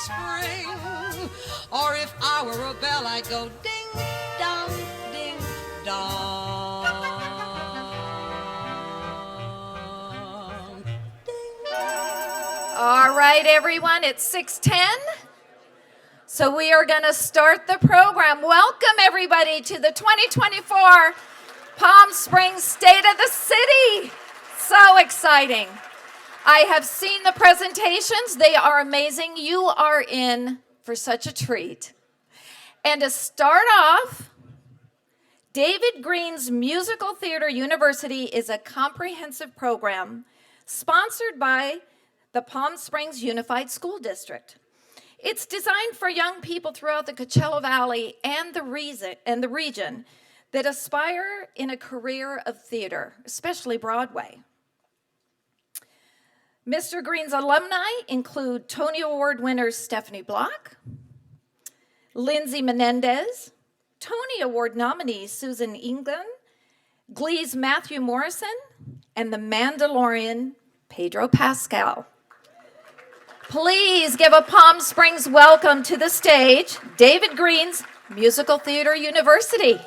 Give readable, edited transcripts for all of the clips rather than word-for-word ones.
spring. Or if I were a bell, I'd go ding dong, ding dong. Ding. All right, everyone, it's 6:10. So we are going to start the program. Welcome, everybody, to the 2024 Palm Springs State of the City. So exciting. I have seen the presentations. They are amazing. You are in for such a treat. And to start off, David Green's Musical Theater University is a comprehensive program sponsored by the Palm Springs Unified School District. It's designed for young people throughout the Coachella Valley and the region that aspire in a career of theater, especially Broadway. Mr. Green's alumni include Tony Award winners Stephanie Block, Lindsay Menendez, Tony Award nominee Susan England, Glee's Matthew Morrison, and the Mandalorian Pedro Pascal. Please give a Palm Springs welcome to the stage, David Green's Musical Theater University.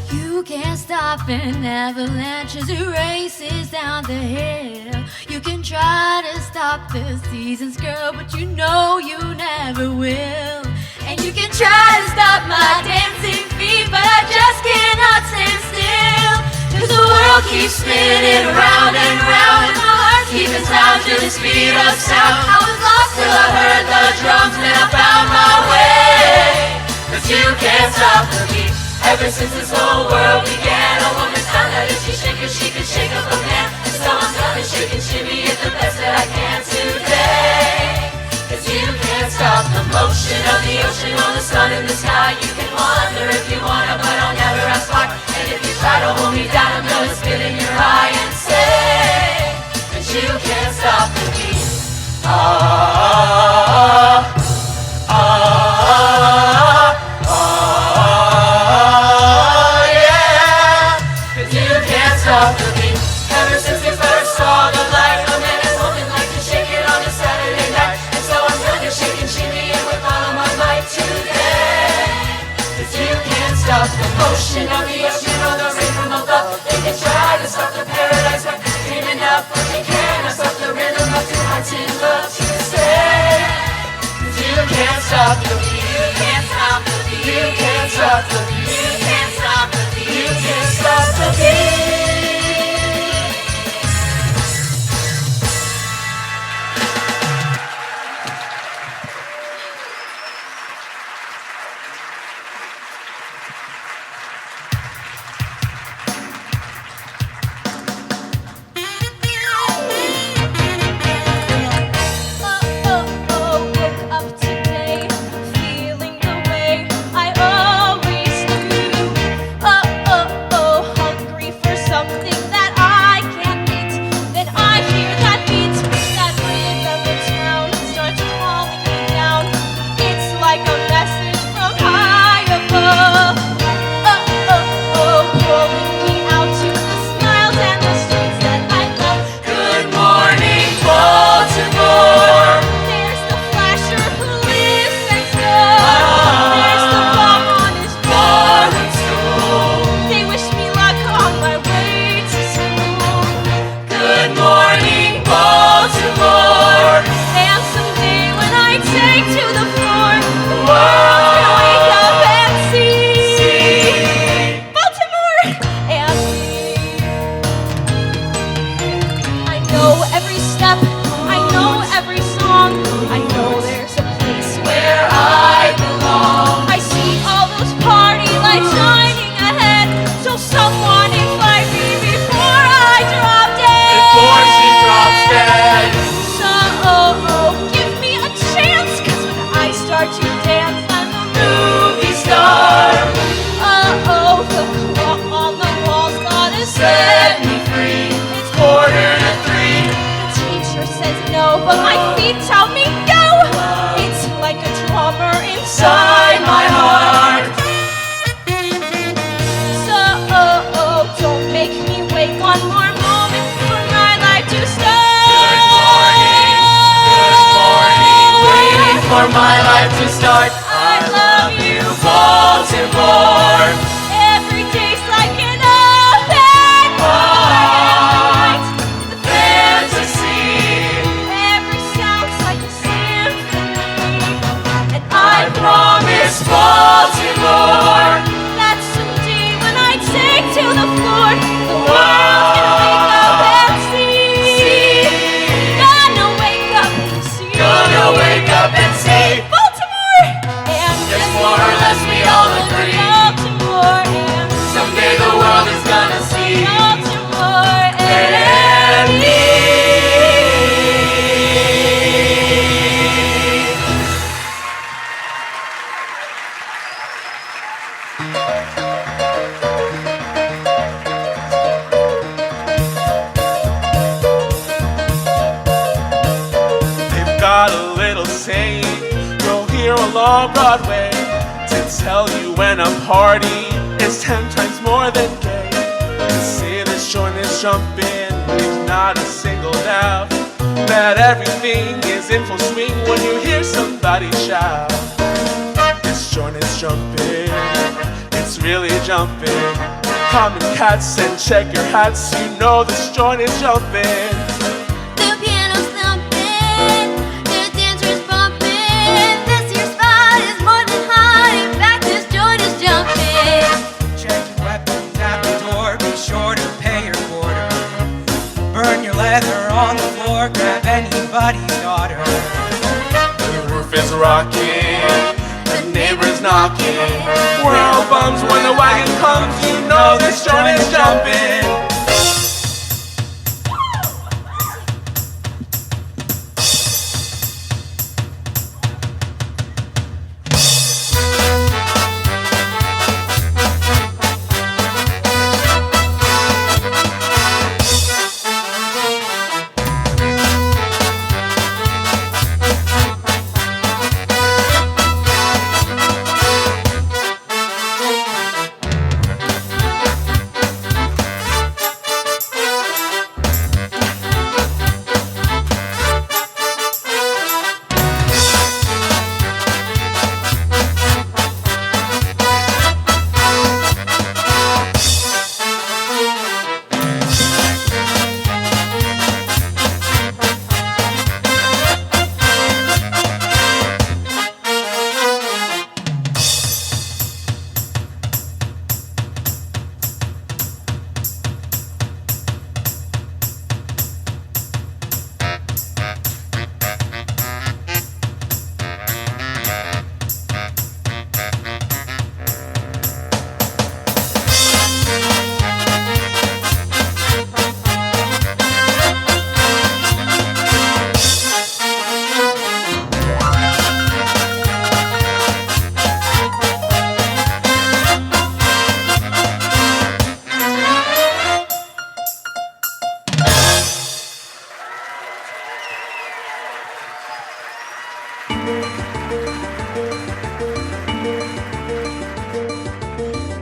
You can't stop an avalanche as it races down the hill. You can try to stop the seasons, girl, but you know you never will. And you can try to stop my dancing feet, but I just cannot stand still. 'Cause the world keeps spinning round and round, and my heart keeping time to the speed of sound. I was lost till I heard the drums, and I found my way. 'Cause you can't stop the beat. Ever since this whole world began, a woman's found out if she could shake up a man. And so I'm gonna shake and shimmy it the best that I can today. 'Cause you can't stop the motion of the ocean or the sun in the sky. You can wonder if you wanna, but I'll never ask why. And if you try to hold me down, I'm gonna spit in your eye and say that you can't stop the beat. Ah, ah, ah. Stop the beat. Ever since we first saw the light, a man has woman like to shake it on a Saturday night. And so I'm gonna shake and shimmy it with all of my might today. 'Cause you can't stop the motion of the ocean or the rain from above. They can try to stop the paradise by dreaming up, but they cannot stop the rhythm of two hearts in love to stay. 'Cause you can't stop the beat. You can't stop the beat. You can't stop the beat. You can't stop the beat. You can't stop the beat. but my feet tell me go. It's like a drummer in inside my heart. So, don't make me wait one more moment for my life to start. Good morning, waiting for my life to start. I love you, Baltimore. every day's like an open heart. The Fantasy, every sound's like a symphony. And I promise Baltimore. that someday when I take to the floor, the world's gonna wake up and see. Gonna wake up and see. Gonna wake up and see. Baltimore! And Yes, more or less we all agree. Baltimore and Someday the world is gonna see. Baltimore And me. They've got a little saying you'll hear along Broadway to tell you when a party is 10 times more than gay. To say this joint is jumping, leaves not a single doubt that everything is in full swing when you hear somebody shout. This joint is jumping, it's really jumping. Common cats and check your hats, you know this joint is jumping. the piano's thumping, the dancers bumping. This here spot is more than hot. In fact, this joint is jumping. Check your weapons at the door, be sure to pay your quarter. Burn your leather on the floor, grab anybody's daughter. The roof is rocking, the neighbors knocking. We're all bums when the wagon comes, you know this joint is jumping.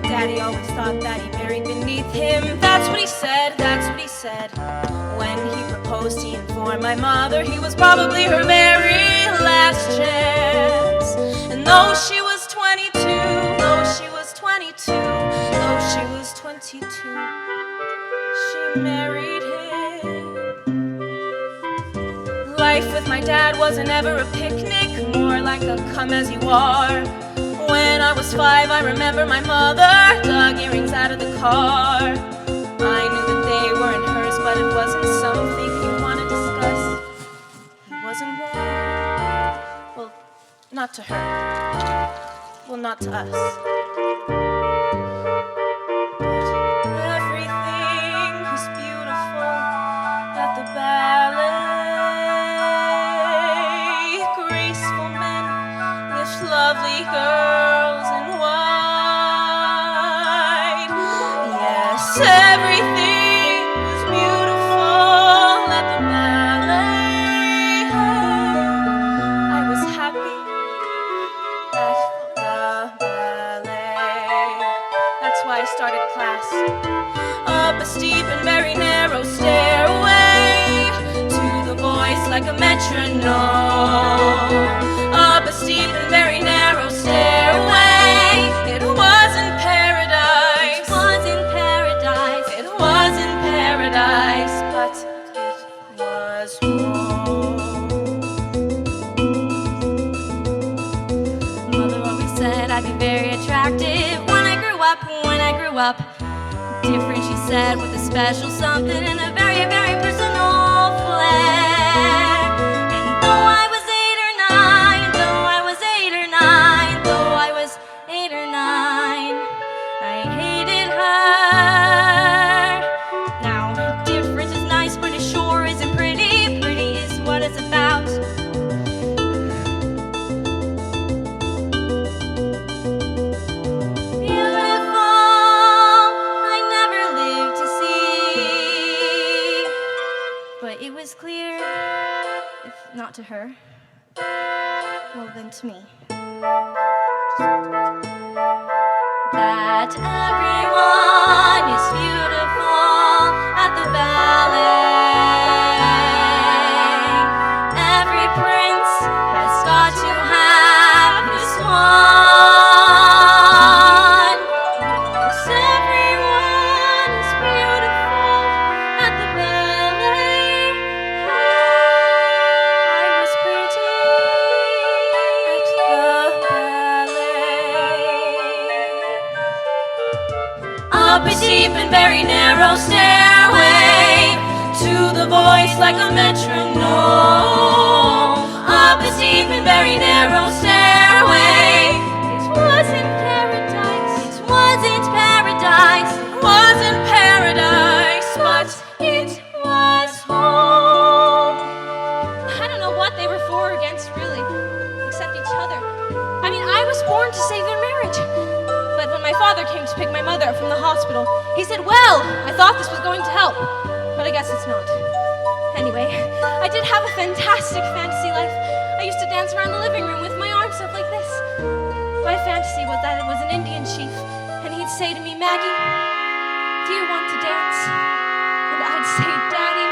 Daddy always thought that he buried beneath him. That's what he said, that's what he said. When he proposed, he informed my mother he was probably her very last chance. And though she was 22, though she was 22, though she was 22, she married him. Life with my dad wasn't ever a picnic, more like a come as you are. When I was 5, I remember my mother dug earrings out of the car. I knew that they weren't hers, but it wasn't something you want to discuss. He wasn't warm. Well, not to her. Well, not to us. But everything is beautiful at the ballet. Graceful men lift lovely girls in white. Yes, everything is beautiful at the ballet. I was happy that I started class. Up a steep and very narrow stairway to the voice like a metronome. Up a steep and very narrow stairway. It wasn't paradise. It wasn't paradise. It wasn't paradise, but it was home. Mother always said I'd be very attractive when I grew up. Different, she said, with a special something and a very, very personal flair. And though I was 8 or 9, though I was 8 or 9, though I was 8 or 9, I hated her. Now, different is nice, but it sure isn't pretty. Pretty is what it's about. It was clear, if not to her, well then to me, that everyone is beautiful at the ballet. Every prince has got to have his swan. Yes, everyone is beautiful at the ballet. Up a steep and very narrow stairway to the voice like a metronome. Up a steep and very narrow stairway. It wasn't paradise. It wasn't paradise. It wasn't paradise, but it was home. I don't know what they were for or against, really, except each other. I mean, I was born to save their marriage. But when my father came to pick my mother up from the hospital, he said, well, I thought this was going to help, but I guess it's not. Anyway, I did have a fantastic fantasy life. I used to dance around the living room with my arms up like this. My fantasy was that it was an Indian chief, and he'd say to me, Maggie, do you want to dance? And I'd say, Daddy,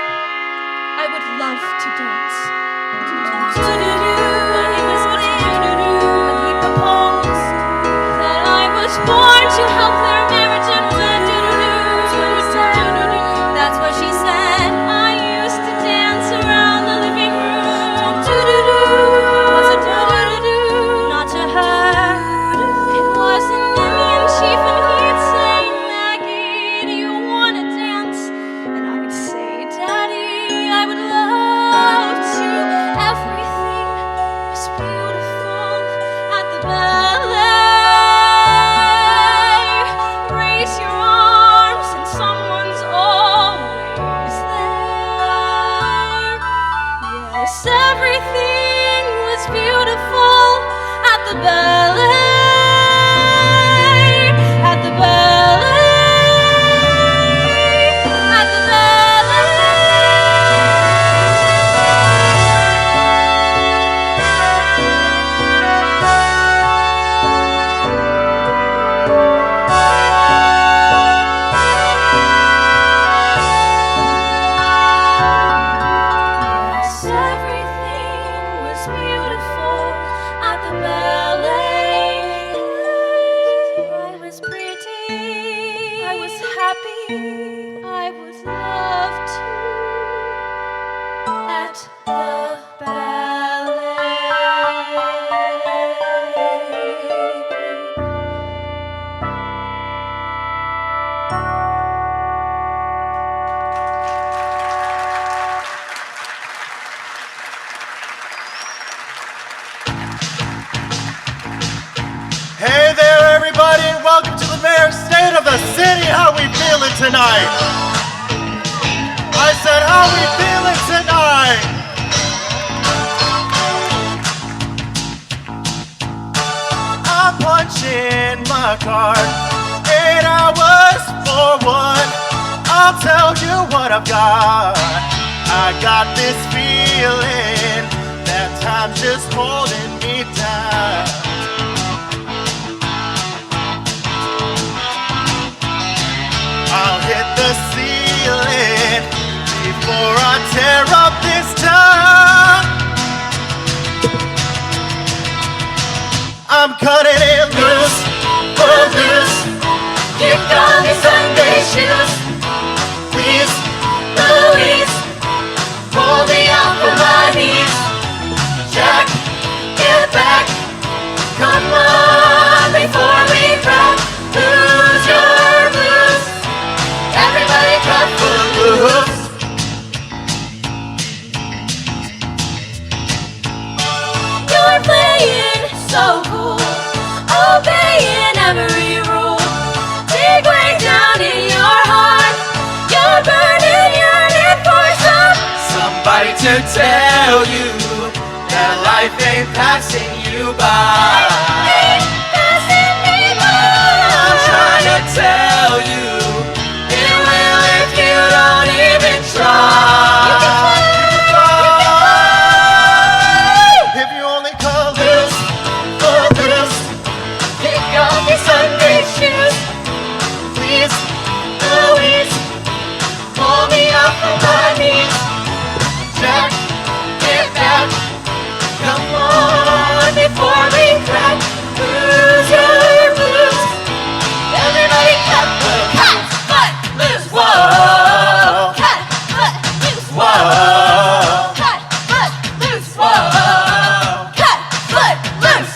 I would love to dance. When he was when he proposed that I was born to help their marriage and that's what she said. I used to dance around the living room. Was it not to her? It was an Indian chief and he'd say, Maggie, do you want to dance? And I'd say, Daddy, I would love to. Everything was beautiful at the ballet. Raise your arms and someone's always there. Yes, everything was beautiful at the ballet. At the ballet. At the Yes, everything was beautiful at the ballet. I was pretty, I was happy, I was loved at the ballet. Hey there, everybody, and welcome to the mayor's state of the city. How we feeling tonight? I said, how we feeling tonight? I'm punching my card. 8 hours for one. I'll tell you what I've got. I got this feeling that time's just holding me down. before I tear up this town. I'm cutting it loose, loose. Kick on your Sunday shoes. Please, Louise, pull me up from my knees. Jack, get back. Come on before we crack. Lose your blues. Everybody cut loose. You're playing so cool, obeying every rule. Dig way down in your heart. You're burning, yearning for Somebody to tell you that life ain't passing you by. passing me by. I'm trying to tell you it will if you don't even try. You can fly. If you only call loose, kick off your Sunday shoes. Please, Louise, pull me up from my knees. Jack, get back. Come on before we crack. Lose your blues. Everybody cut loose. Whoa. Cut, cut, loose. Whoa. Cut, cut, loose. Whoa. Cut, cut, loose.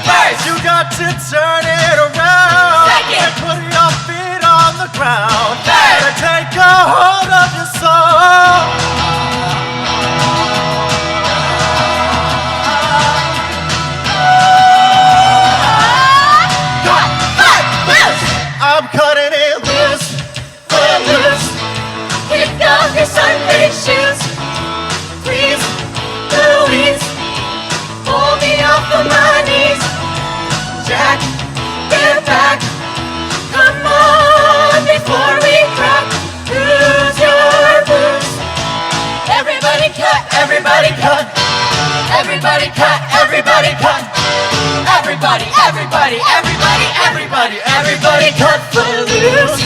First, you got to turn it around. Second. And put your feet on the ground. Third. And take a hold of your soul. Cut, cut, loose. I'm cutting it loose. Kick off your Sunday shoes. Please, Louise, pull me up from my knees. Jack, get back. Come on before we crack. Lose your blues. Everybody cut, everybody cut. Everybody cut, everybody cut. Everybody cut for loose.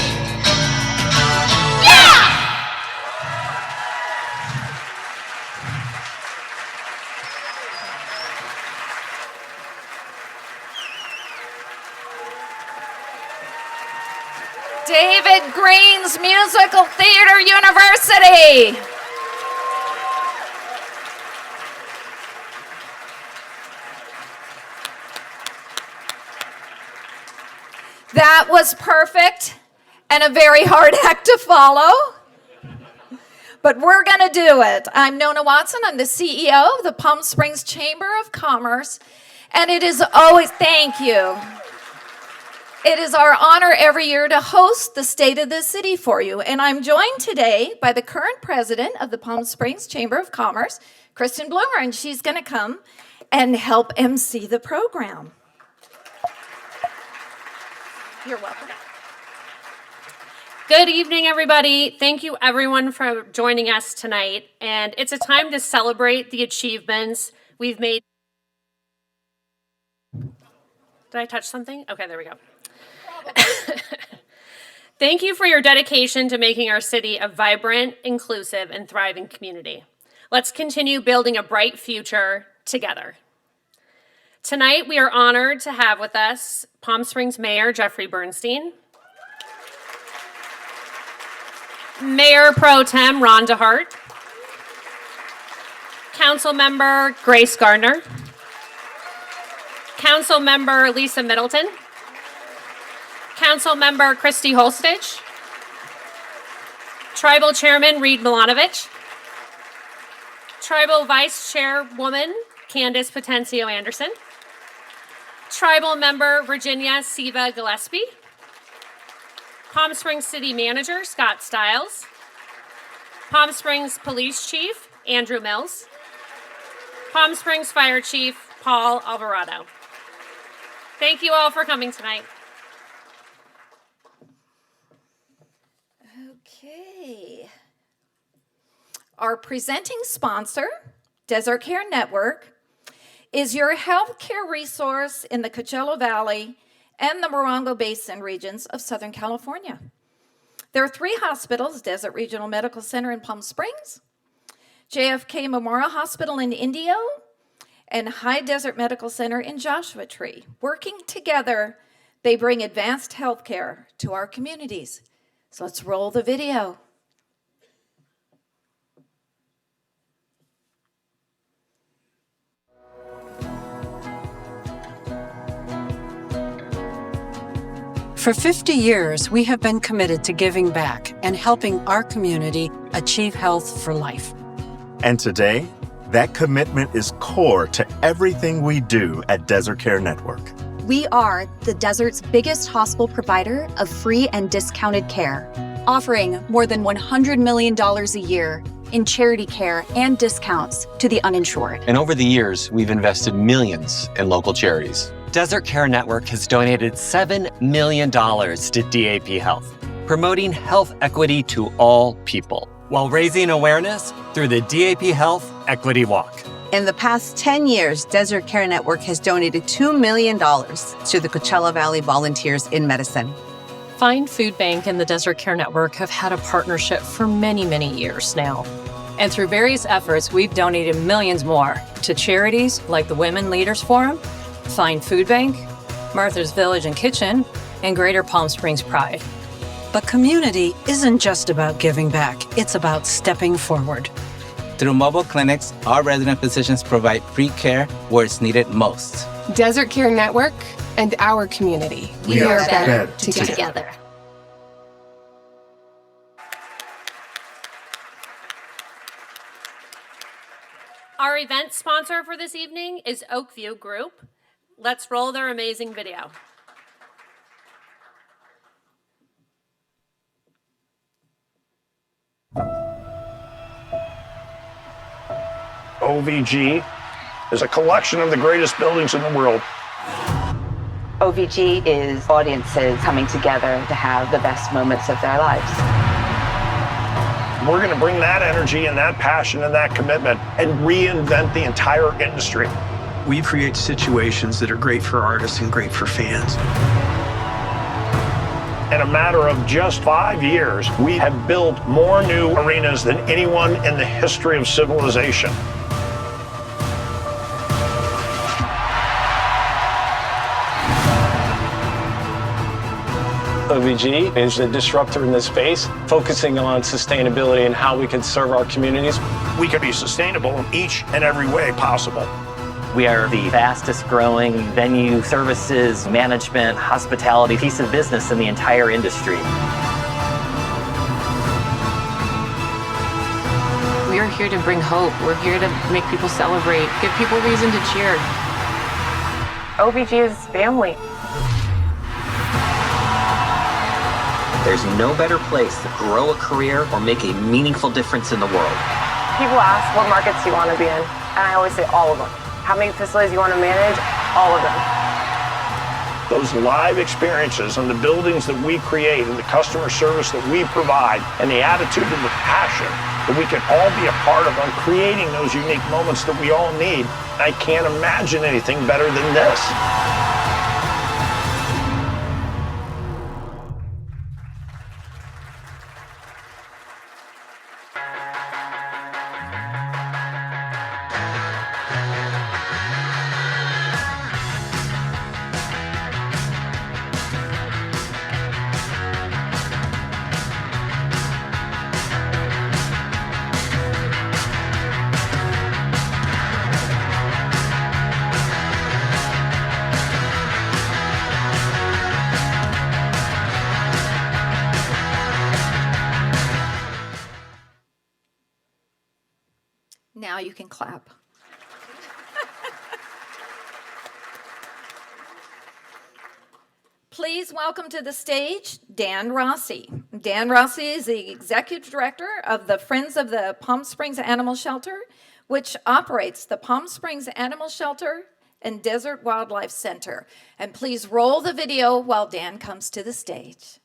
Yeah! David Green's Musical Theater University. That was perfect and a very hard act to follow. But we're going to do it. I'm Nona Watson. I'm the CEO of the Palm Springs Chamber of Commerce. And it is always, thank you. It is our honor every year to host the State of the City for you. And I'm joined today by the current president of the Palm Springs Chamber of Commerce, Kristen Bloomer, and she's going to come and help MC the program. You're welcome. Good evening, everybody. Thank you, everyone, for joining us tonight. And it's a time to celebrate the achievements we've made. Did I touch something? Okay, there we go. Thank you for your dedication to making our city a vibrant, inclusive, and thriving community. Let's continue building a bright future together. Tonight, we are honored to have with us Palm Springs Mayor Jeffrey Bernstein, Mayor Pro Tem Ron DeHart, Council Member Grace Gardner, Council Member Lisa Middleton, Council Member Christy Holstich, Tribal Chairman Reed Milanovich, Tribal Vice Chairwoman Candace Potencio Anderson, Tribal Member Virginia Siva Gillespie, Palm Springs City Manager Scott Stiles, Palm Springs Police Chief Andrew Mills, Palm Springs Fire Chief Paul Alvarado. Thank you all for coming tonight. Okay. Our presenting sponsor, Desert Care Network, is your healthcare resource in the Coachella Valley and the Morongo Basin regions of Southern California. There are 3 hospitals: Desert Regional Medical Center in Palm Springs, JFK Memorial Hospital in Indio, and High Desert Medical Center in Joshua Tree. Working together, they bring advanced health care to our communities. So let's roll the video. For 50 years, we have been committed to giving back and helping our community achieve health for life. And today, that commitment is core to everything we do at Desert Care Network. We are the desert's biggest hospital provider of free and discounted care, offering more than $100 million a year in charity care and discounts to the uninsured. And over the years, we've invested millions in local charities. Desert Care Network has donated $7 million to DAP Health, promoting health equity to all people, while raising awareness through the DAP Health Equity Walk. In the past 10 years, Desert Care Network has donated $2 million to the Coachella Valley Volunteers in Medicine. Find Food Bank and the Desert Care Network have had a partnership for many, many years now. And through various efforts, we've donated millions more to charities like the Women Leaders Forum, Find Food Bank, Martha's Village and Kitchen, and Greater Palm Springs Pride. But community isn't just about giving back, it's about stepping forward. Through mobile clinics, our resident physicians provide free care where it's needed most. Desert Care Network and our community. We are better together. Our event sponsor for this evening is Oakview Group. Let's roll their amazing video. OVG is a collection of the greatest buildings in the world. OVG is audiences coming together to have the best moments of their lives. We're going to bring that energy and that passion and that commitment and reinvent the entire industry. We create situations that are great for artists and great for fans. In a matter of just 5 years, we have built more new arenas than anyone in the history of civilization. OVG is a disruptor in this space, focusing on sustainability and how we can serve our communities. We can be sustainable in each and every way possible. We are the fastest growing venue services, management, hospitality piece of business in the entire industry. We are here to bring hope. We're here to make people celebrate, give people reason to cheer. OVG is family. There's no better place to grow a career or make a meaningful difference in the world. People ask, what markets do you want to be in? And I always say all of them. How many facilities you want to manage? All of them. Those live experiences and the buildings that we create and the customer service that we provide and the attitude and the passion that we can all be a part of on creating those unique moments that we all need. I can't imagine anything better than this. Now you can clap. Please welcome to the stage Dan Rossi. Dan Rossi is the executive director of the Friends of the Palm Springs Animal Shelter, which operates the Palm Springs Animal Shelter and Desert Wildlife Center. And please roll the video while Dan comes to the stage.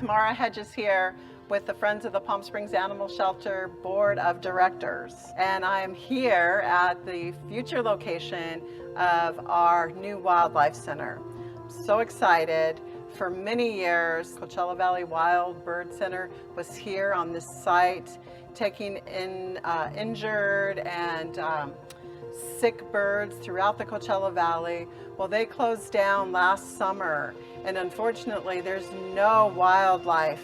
Tamara Hedges here with the Friends of the Palm Springs Animal Shelter Board of Directors. And I am here at the future location of our new Wildlife Center. I'm so excited. For many years, Coachella Valley Wild Bird Center was here on this site, taking in injured and sick birds throughout the Coachella Valley. Well, they closed down last summer, and unfortunately there's no wildlife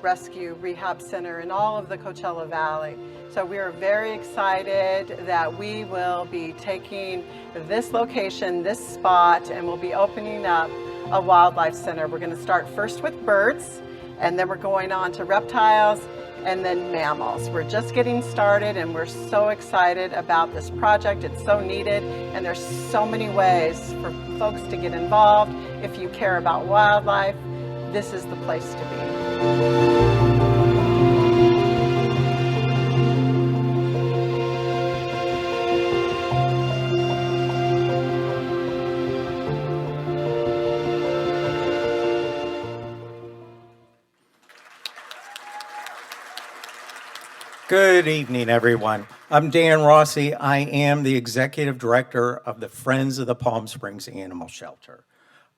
rescue rehab center in all of the Coachella Valley. So we are very excited that we will be taking this location, this spot, and we'll be opening up a wildlife center. We're going to start first with birds, and then we're going on to reptiles, and then mammals. We're just getting started, and we're so excited about this project. It's so needed, and there's so many ways for folks to get involved. If you care about wildlife, this is the place to be. Good evening, everyone. I'm Dan Rossi. I am the Executive Director of the Friends of the Palm Springs Animal Shelter.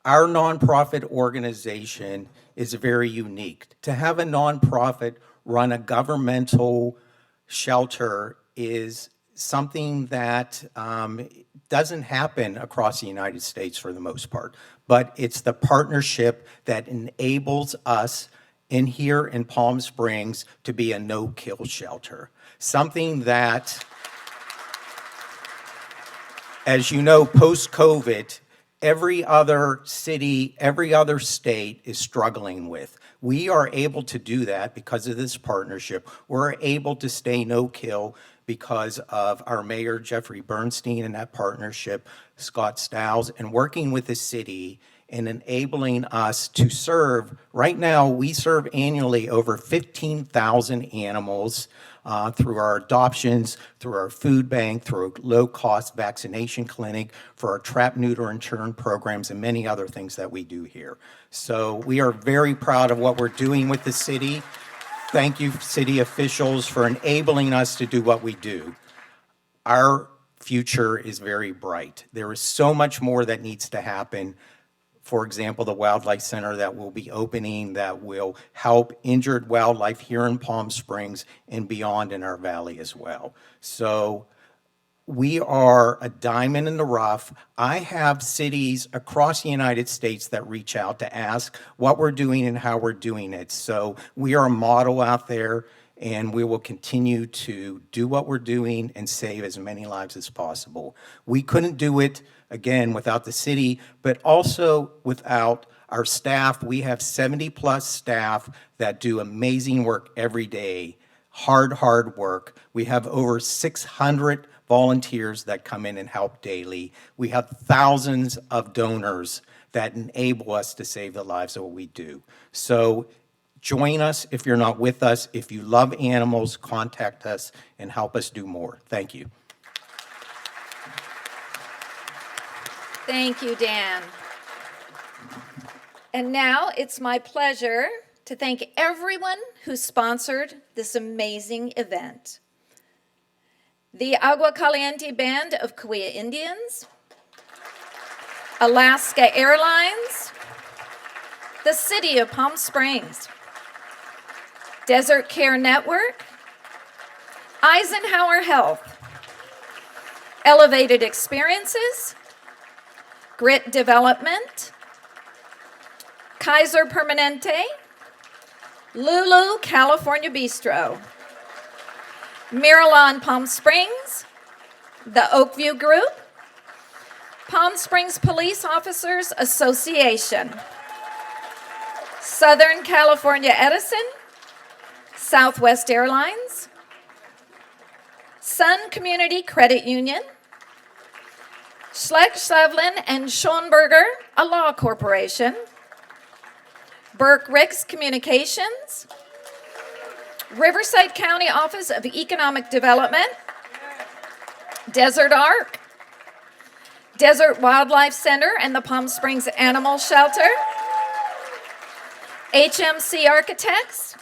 Our nonprofit organization is very unique. To have a nonprofit run a governmental shelter is something that doesn't happen across the United States for the most part, but it's the partnership that enables us in here in Palm Springs to be a no-kill shelter. Something that, as you know, post-COVID, every other city, every other state is struggling with. We are able to do that because of this partnership. We're able to stay no-kill because of our mayor, Jeffrey Bernstein, and that partnership, Scott Stiles, and working with the city and enabling us to serve. Right now, we serve annually over 15,000 animals through our adoptions, through our food bank, through a low-cost vaccination clinic, for our trap, neuter, and churn programs, and many other things that we do here. So we are very proud of what we're doing with the city. Thank you, city officials, for enabling us to do what we do. Our future is very bright. There is so much more that needs to happen. For example, the Wildlife Center that will be opening that will help injured wildlife here in Palm Springs and beyond in our valley as well. So we are a diamond in the rough. I have cities across the United States that reach out to ask what we're doing and how we're doing it. So we are a model out there, and we will continue to do what we're doing and save as many lives as possible. We couldn't do it, again, without the city, but also without our staff. We have 70+ staff that do amazing work every day, hard work. We have over 600 volunteers that come in and help daily. We have thousands of donors that enable us to save the lives of what we do. So join us if you're not with us. If you love animals, contact us and help us do more. Thank you. Thank you, Dan. And now it's my pleasure to thank everyone who sponsored this amazing event. The Agua Caliente Band of Cahuilla Indians, Alaska Airlines, the City of Palm Springs, Desert Care Network, Eisenhower Health, Elevated Experiences, Grit Development, Kaiser Permanente, Lulu California Bistro, Miralon Palm Springs, the Oakview Group, Palm Springs Police Officers Association, Southern California Edison, Southwest Airlines, Sun Community Credit Union, Schleck, Slavlin, and Schoenberger, a law corporation, Burke Ricks Communications, Riverside County Office of Economic Development, Desert Arc, Desert Wildlife Center and the Palm Springs Animal Shelter, HMC Architects,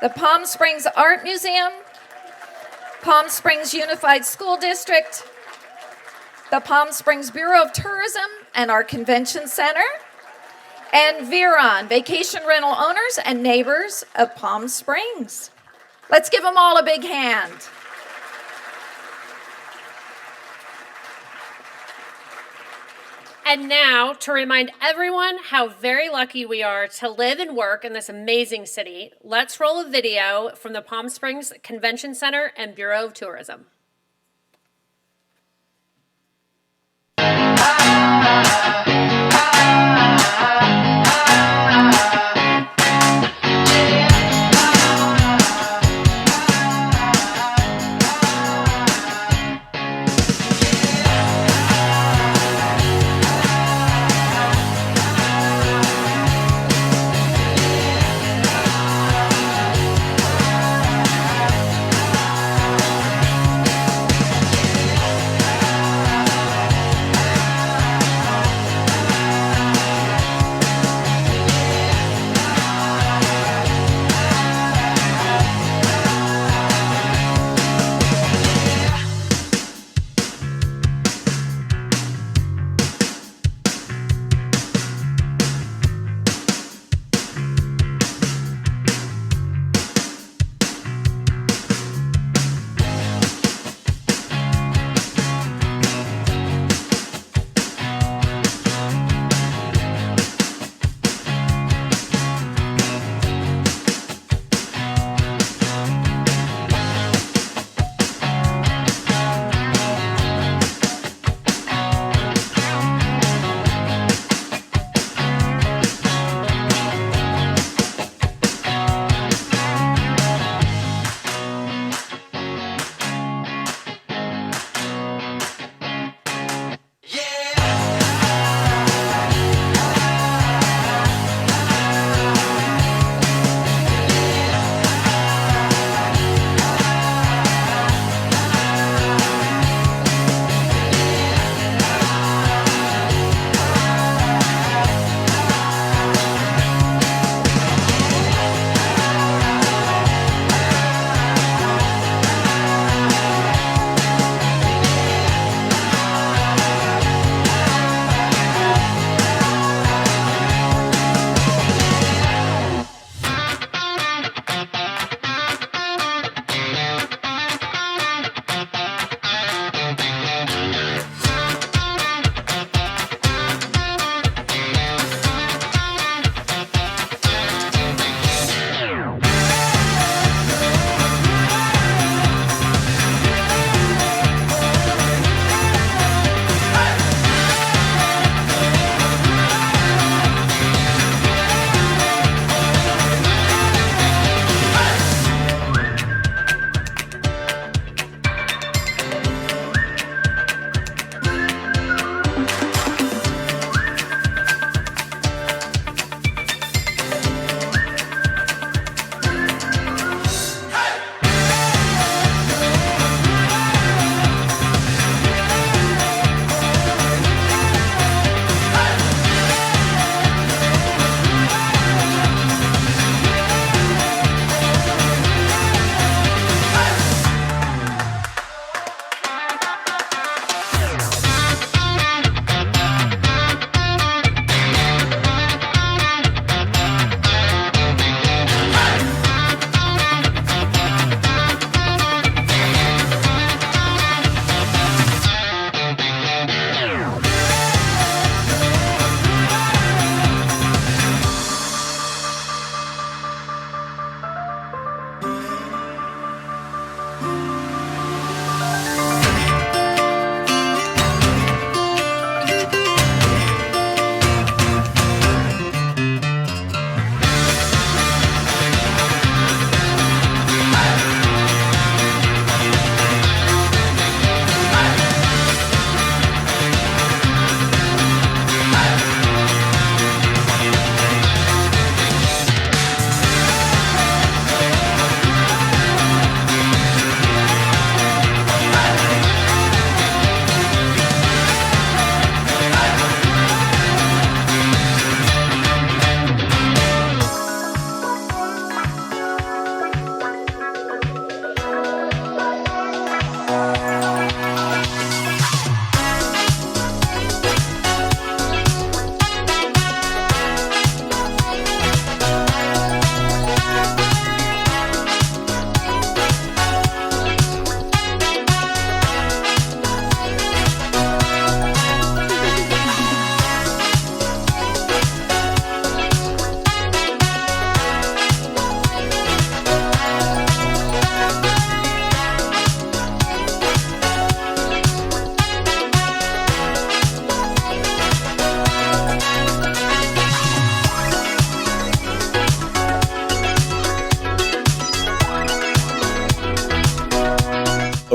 the Palm Springs Art Museum, Palm Springs Unified School District, the Palm Springs Bureau of Tourism and our Convention Center, and Veron, vacation rental owners and neighbors of Palm Springs. Let's give them all a big hand. And now, to remind everyone how very lucky we are to live and work in this amazing city, let's roll a video from the Palm Springs Convention Center and Bureau of Tourism.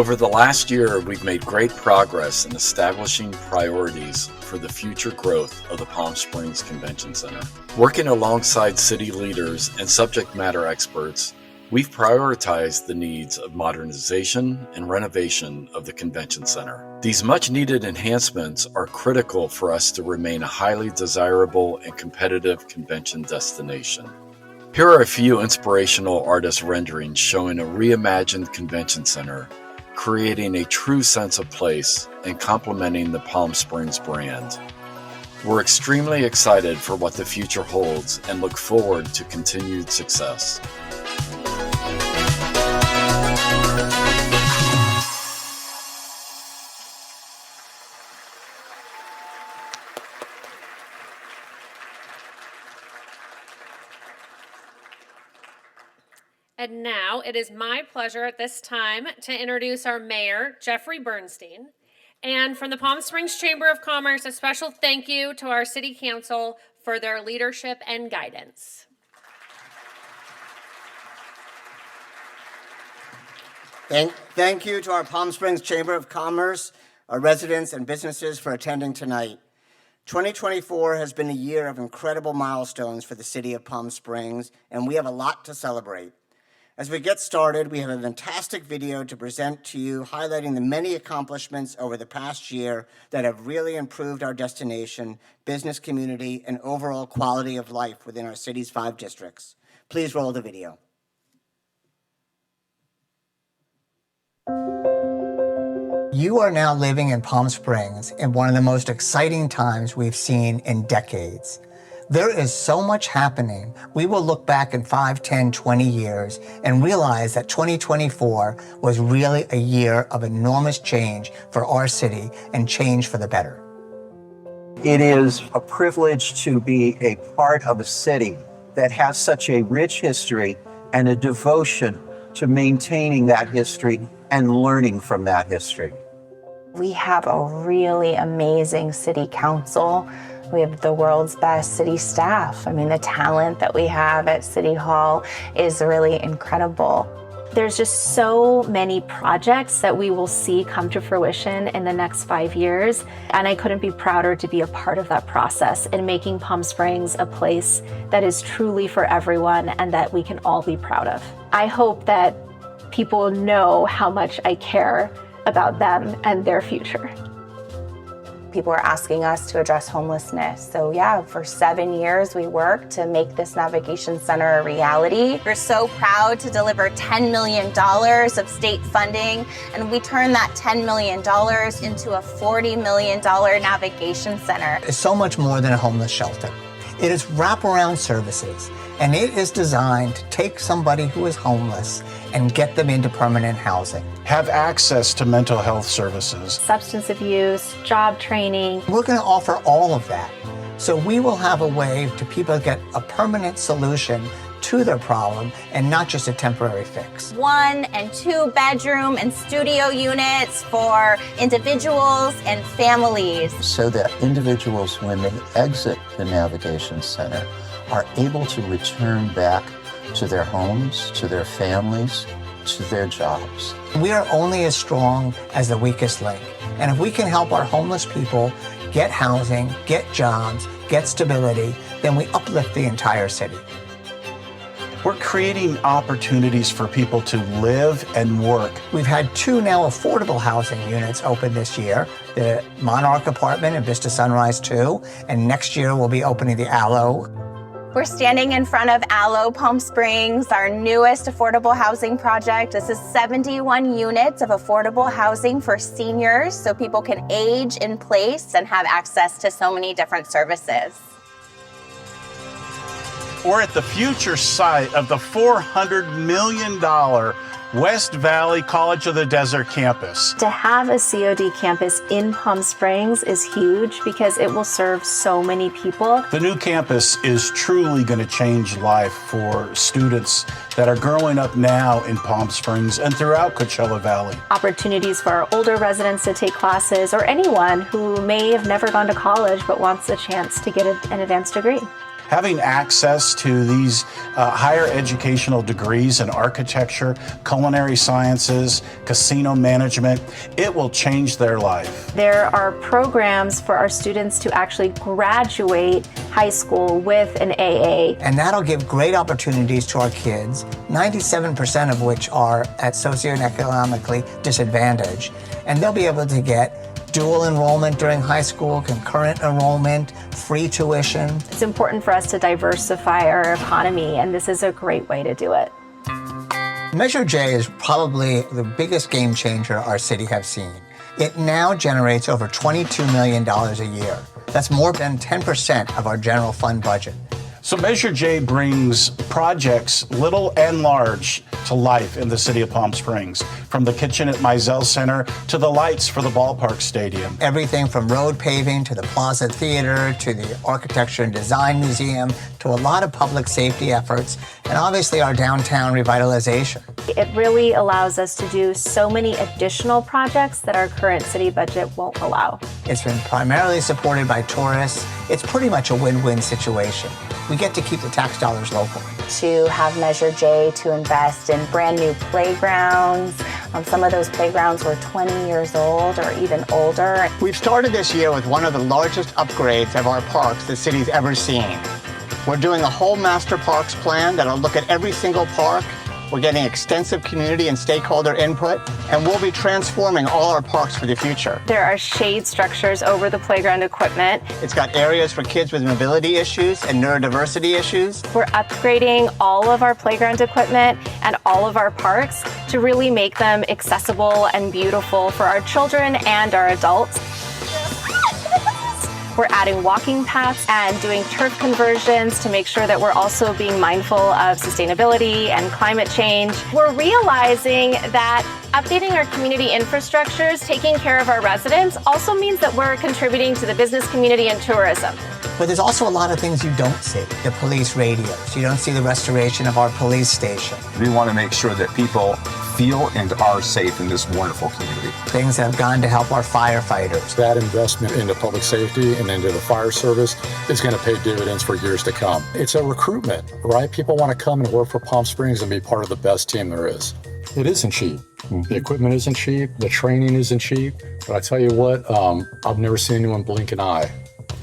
Over the last year, we've made great progress in establishing priorities for the future growth of the Palm Springs Convention Center. Working alongside city leaders and subject matter experts, we've prioritized the needs of modernization and renovation of the convention center. These much-needed enhancements are critical for us to remain a highly desirable and competitive convention destination. Here are a few inspirational artist renderings showing a reimagined convention center, creating a true sense of place and complementing the Palm Springs brand. We're extremely excited for what the future holds and look forward to continued success. And now it is my pleasure at this time to introduce our mayor, Jeffrey Bernstein. And from the Palm Springs Chamber of Commerce, a special thank you to our city council for their leadership and guidance. Thank you to our Palm Springs Chamber of Commerce, our residents and businesses for attending tonight. 2024 has been a year of incredible milestones for the city of Palm Springs, and we have a lot to celebrate. As we get started, we have a fantastic video to present to you highlighting the many accomplishments over the past year that have really improved our destination, business community, and overall quality of life within our city's 5 districts. Please roll the video. You are now living in Palm Springs in one of the most exciting times we've seen in decades. There is so much happening. We will look back in 5, 10, 20 years and realize that 2024 was really a year of enormous change for our city and change for the better. It is a privilege to be a part of a city that has such a rich history and a devotion to maintaining that history and learning from that history. We have a really amazing city council. We have the world's best city staff. I mean, the talent that we have at City Hall is really incredible. There's just so many projects that we will see come to fruition in the next 5 years, and I couldn't be prouder to be a part of that process in making Palm Springs a place that is truly for everyone and that we can all be proud of. I hope that people know how much I care about them and their future. People are asking us to address homelessness. So yeah, for 7 years we worked to make this navigation center a reality. We're so proud to deliver $10 million of state funding, and we turned that $10 million into a $40 million navigation center. It's so much more than a homeless shelter. It is wraparound services, and it is designed to take somebody who is homeless and get them into permanent housing. Have access to mental health services. Substance abuse, job training. We're going to offer all of that. So we will have a way to people get a permanent solution to their problem and not just a temporary fix. 1 and 2 bedroom and studio units for individuals and families. So that individuals, when they exit the Navigation Center, are able to return back to their homes, to their families, to their jobs. We are only as strong as the weakest link. And if we can help our homeless people get housing, get jobs, get stability, then we uplift the entire city. We're creating opportunities for people to live and work. We've had 2 now affordable housing units open this year, the Monarch Apartment and Vista Sunrise 2, and next year we'll be opening the Aloe. We're standing in front of Aloe Palm Springs, our newest affordable housing project. This is 71 units of affordable housing for seniors so people can age in place and have access to so many different services. We're at the future site of the $400 million West Valley College of the Desert campus. To have a COD campus in Palm Springs is huge because it will serve so many people. The new campus is truly going to change life for students that are growing up now in Palm Springs and throughout Coachella Valley. Opportunities for our older residents to take classes, or anyone who may have never gone to college but wants a chance to get an advanced degree. Having access to these higher educational degrees in architecture, culinary sciences, casino management, it will change their life. There are programs for our students to actually graduate high school with an AA. And that'll give great opportunities to our kids, 97% of which are at socioeconomically disadvantaged. And they'll be able to get dual enrollment during high school, concurrent enrollment, free tuition. It's important for us to diversify our economy, and this is a great way to do it. Measure J is probably the biggest game changer our city has seen. It now generates over $22 million a year. That's more than 10% of our general fund budget. So Measure J brings projects, little and large, to life in the city of Palm Springs, from the kitchen at Mizell Center to the lights for the ballpark stadium. Everything from road paving to the Plaza Theater to the Architecture and Design Museum to a lot of public safety efforts, and obviously our downtown revitalization. It really allows us to do so many additional projects that our current city budget won't allow. It's been primarily supported by tourists. It's pretty much a win-win situation. We get to keep the tax dollars local. To have Measure J to invest in brand new playgrounds. Some of those playgrounds were 20 years old or even older. We've started this year with one of the largest upgrades of our parks the city's ever seen. We're doing a whole master parks plan that'll look at every single park. We're getting extensive community and stakeholder input, and we'll be transforming all our parks for the future. There are shade structures over the playground equipment. It's got areas for kids with mobility issues and neurodiversity issues. We're upgrading all of our playground equipment and all of our parks to really make them accessible and beautiful for our children and our adults. We're adding walking paths and doing turf conversions to make sure that we're also being mindful of sustainability and climate change. We're realizing that updating our community infrastructures, taking care of our residents, also means that we're contributing to the business community and tourism. But there's also a lot of things you don't see. The police radios. You don't see the restoration of our police station. We want to make sure that people feel and are safe in this wonderful community. Things have gone to help our firefighters. That investment into public safety and into the fire service is going to pay dividends for years to come. It's a recruitment, right? People want to come and work for Palm Springs and be part of the best team there is. It isn't cheap. The equipment isn't cheap. The training isn't cheap. But I tell you what, I've never seen anyone blink an eye.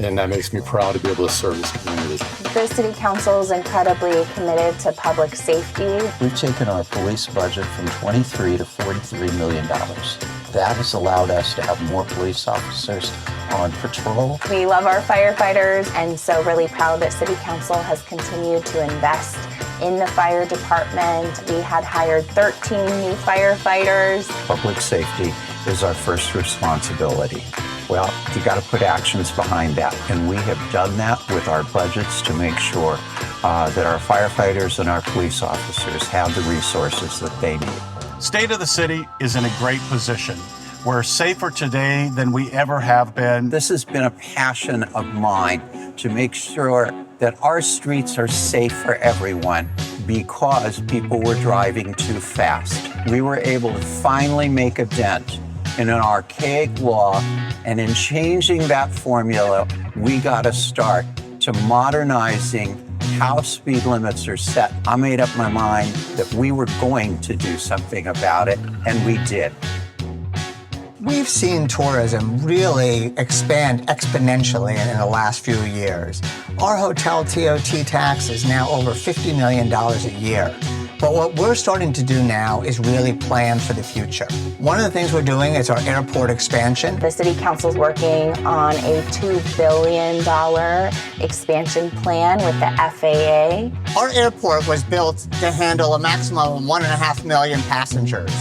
And that makes me proud to be able to serve this community. The City Council is incredibly committed to public safety. We've taken our police budget from $23 to $43 million. That has allowed us to have more police officers on patrol. We love our firefighters, and so really proud that City Council has continued to invest in the fire department. We had hired 13 new firefighters. Public safety is our first responsibility. Well, you got to put actions behind that, and we have done that with our budgets to make sure that our firefighters and our police officers have the resources that they need. State of the City is in a great position. We're safer today than we ever have been. This has been a passion of mine to make sure that our streets are safe for everyone because people were driving too fast. We were able to finally make a dent in an archaic law, and in changing that formula, we got a start to modernizing how speed limits are set. I made up my mind that we were going to do something about it, and we did. We've seen tourism really expand exponentially in the last few years. Our hotel TOT tax is now over $50 million a year. But what we're starting to do now is really plan for the future. One of the things we're doing is our airport expansion. The City Council's working on a $2 billion expansion plan with the FAA. Our airport was built to handle a maximum of 1.5 million passengers.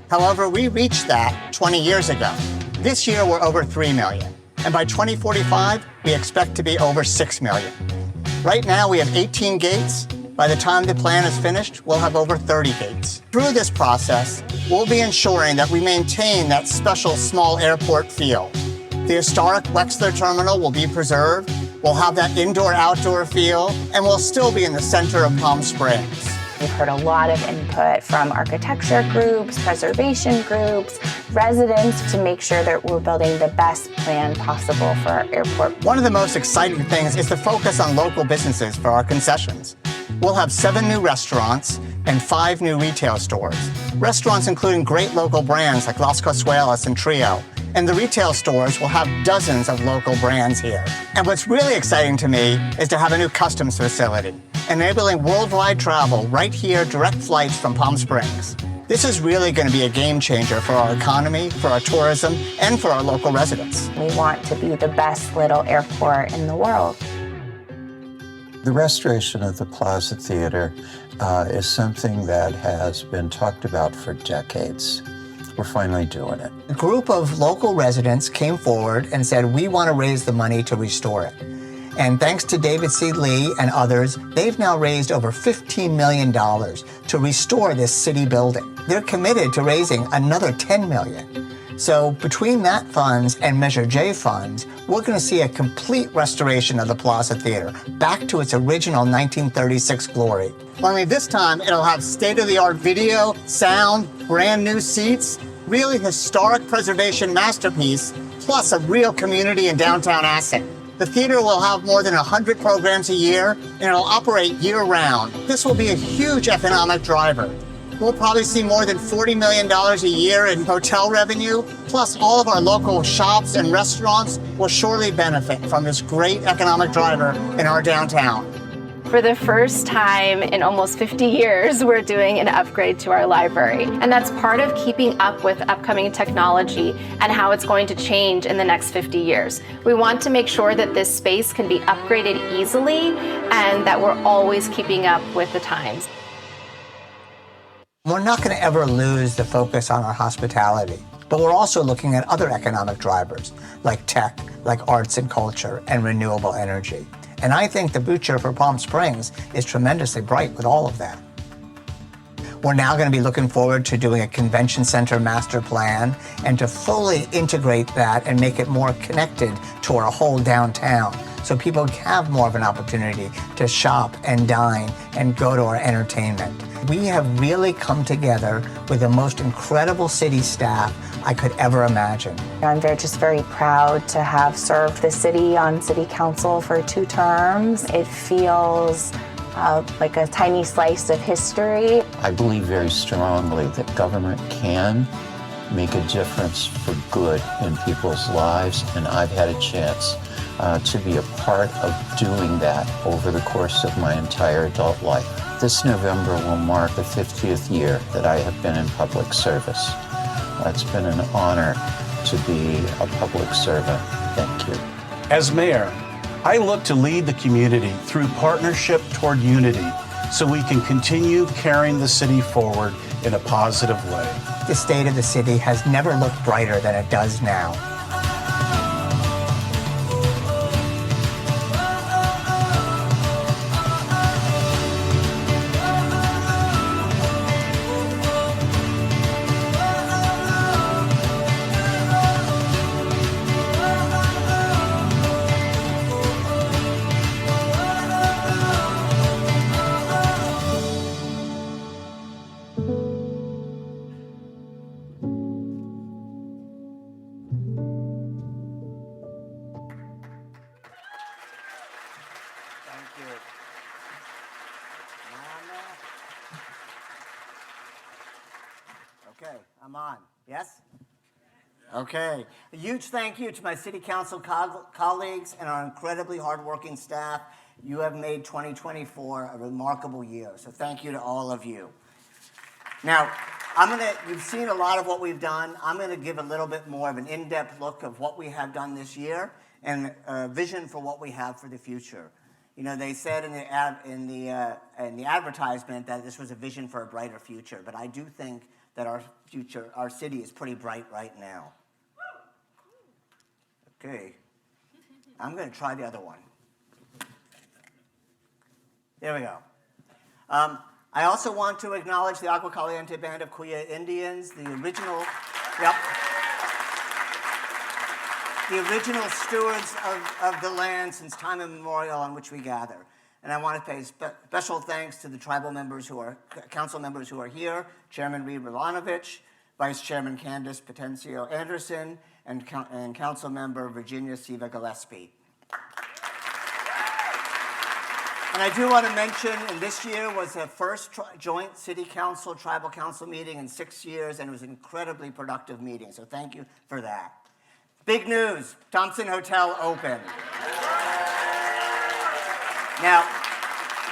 However, we reached that 20 years ago. This year, we're over 3 million. And by 2045, we expect to be over 6 million. Right now, we have 18 gates. By the time the plan is finished, we'll have over 30 gates. Through this process, we'll be ensuring that we maintain that special small airport feel. The historic Wexler Terminal will be preserved. We'll have that indoor-outdoor feel, and we'll still be in the center of Palm Springs. We've heard a lot of input from architecture groups, preservation groups, residents to make sure that we're building the best plan possible for our airport. One of the most exciting things is the focus on local businesses for our concessions. We'll have 7 new restaurants and 5 new retail stores. Restaurants including great local brands like Las Cosuelas and Trio. And the retail stores will have dozens of local brands here. And what's really exciting to me is to have a new customs facility, enabling worldwide travel right here, direct flights from Palm Springs. This is really going to be a game changer for our economy, for our tourism, and for our local residents. We want to be the best little airport in the world. The restoration of the Plaza Theater is something that has been talked about for decades. We're finally doing it. A group of local residents came forward and said, we want to raise the money to restore it. And thanks to David C. Lee and others, they've now raised over $15 million to restore this city building. They're committed to raising another $10 million. So between that funds and Measure J funds, we're going to see a complete restoration of the Plaza Theater back to its original 1936 glory. Only this time it'll have state-of-the-art video, sound, brand new seats, really historic preservation masterpiece, plus a real community and downtown asset. The theater will have more than 100 programs a year, and it'll operate year-round. This will be a huge economic driver. We'll probably see more than $40 million a year in hotel revenue, plus all of our local shops and restaurants will surely benefit from this great economic driver in our downtown. For the first time in almost 50 years, we're doing an upgrade to our library. And that's part of keeping up with upcoming technology and how it's going to change in the next 50 years. We want to make sure that this space can be upgraded easily and that we're always keeping up with the times. We're not going to ever lose the focus on our hospitality, but we're also looking at other economic drivers like tech, like arts and culture, and renewable energy. And I think the future for Palm Springs is tremendously bright with all of that. We're now going to be looking forward to doing a convention center master plan and to fully integrate that and make it more connected to our whole downtown, so people have more of an opportunity to shop and dine and go to our entertainment. We have really come together with the most incredible city staff I could ever imagine. I'm just very proud to have served the city on city council for 2 terms. It feels like a tiny slice of history. I believe very strongly that government can make a difference for good in people's lives, and I've had a chance to be a part of doing that over the course of my entire adult life. This November will mark the 50th year that I have been in public service. It's been an honor to be a public servant. Thank you. As mayor, I look to lead the community through partnership toward unity so we can continue carrying the city forward in a positive way. The state of the city has never looked brighter than it does now. Okay, I'm on. Yes? Okay. A huge thank you to my city council colleagues and our incredibly hardworking staff. You have made 2024 a remarkable year, so thank you to all of you. Now, you've seen a lot of what we've done. I'm going to give a little bit more of an in-depth look of what we have done this year and a vision for what we have for the future. You know, they said in the advertisement that this was a vision for a brighter future, but I do think that our city is pretty bright right now. Okay, I'm going to try the other one. There we go. I also want to acknowledge the Agua Caliente Band of Kuya Indians, the original stewards of the land since time immemorial on which we gather. And I want to pay special thanks to the tribal members council members who are here, Chairman Reed Milanovich, Vice Chairman Candace Potencio Anderson, and Council Member Virginia Siva Gillespie. And I do want to mention, and this year was the first joint city council, tribal council meeting in 6 years, and it was an incredibly productive meeting, so thank you for that. Big news, Thompson Hotel open. Now,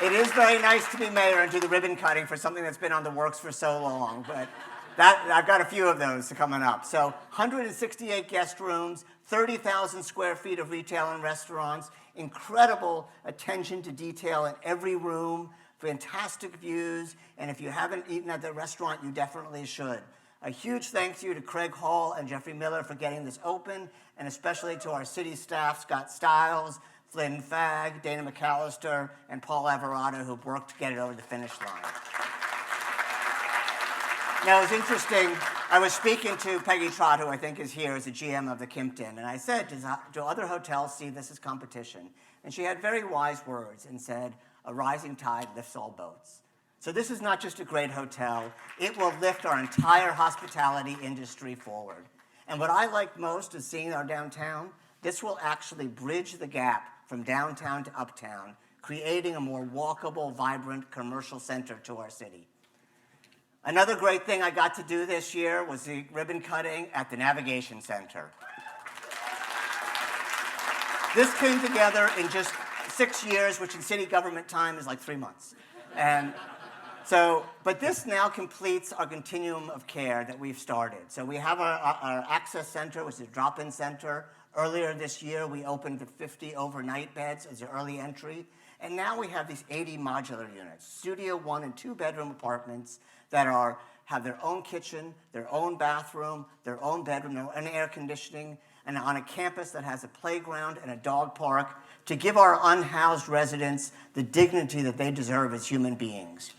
it is very nice to be mayor and do the ribbon cutting for something that's been on the works for so long, but I've got a few of those coming up. So 168 guest rooms, 30,000 square feet of retail and restaurants, incredible attention to detail in every room, fantastic views, and if you haven't eaten at the restaurant, you definitely should. A huge thank you to Craig Hall and Jeffrey Miller for getting this open, and especially to our city staff, Scott Stiles, Flynn Fagg, Dana McAllister, and Paul Alvarado, who worked to get it over the finish line. Now, it was interesting. I was speaking to Peggy Trott, who I think is here as the GM of the Kimpton, and I said, do other hotels see this as competition? And she had very wise words and said, a rising tide lifts all boats. So this is not just a great hotel. It will lift our entire hospitality industry forward. And what I like most is seeing our downtown. This will actually bridge the gap from downtown to uptown, creating a more walkable, vibrant commercial center to our city. Another great thing I got to do this year was the ribbon cutting at the Navigation Center. This came together in just 6 years, which in city government time is like 3 months. And so, but this now completes our continuum of care that we've started. So we have our access center, which is a drop-in center. Earlier this year, we opened the 50 overnight beds as an early entry. And now we have these 80 modular units, studio 1 and 2 bedroom apartments that have their own kitchen, their own bathroom, their own bedroom, their own air conditioning, and on a campus that has a playground and a dog park to give our unhoused residents the dignity that they deserve as human beings.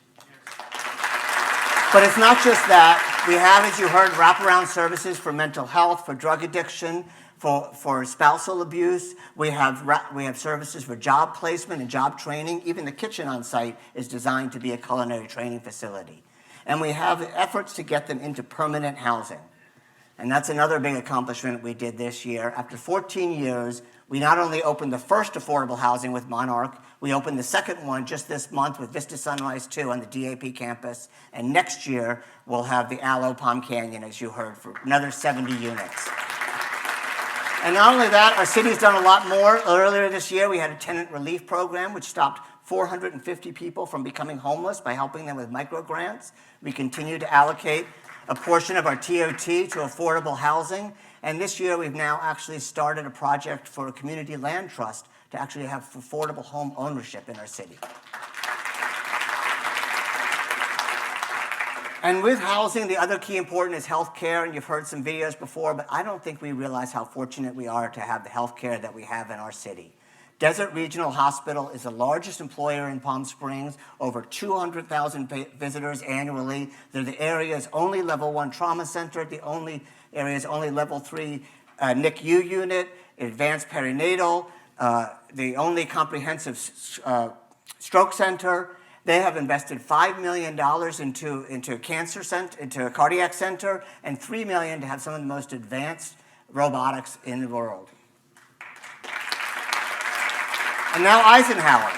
But it's not just that. We have, as you heard, wraparound services for mental health, for drug addiction, for spousal abuse. We have services for job placement and job training. Even the kitchen on site is designed to be a culinary training facility. And we have efforts to get them into permanent housing. And that's another big accomplishment we did this year. After 14 years, we not only opened the first affordable housing with Monarch, we opened the second one just this month with Vista Sunrise 2 on the DAP campus. And next year, we'll have the Aloe Palm Canyon, as you heard, for another 70 units. And not only that, our city's done a lot more. Earlier this year, we had a tenant relief program, which stopped 450 people from becoming homeless by helping them with micro grants. We continue to allocate a portion of our TOT to affordable housing. And this year, we've now actually started a project for a community land trust to actually have affordable home ownership in our city. And with housing, the other key important is healthcare, and you've heard some videos before, but I don't think we realize how fortunate we are to have the healthcare that we have in our city. Desert Regional Hospital is the largest employer in Palm Springs, over 200,000 visitors annually. They're the area's only level 1 trauma center, the area's only level 3 NICU unit, advanced perinatal, the only comprehensive stroke center. They have invested $5 million into a cardiac center, and $3 million to have some of the most advanced robotics in the world. And now Eisenhower.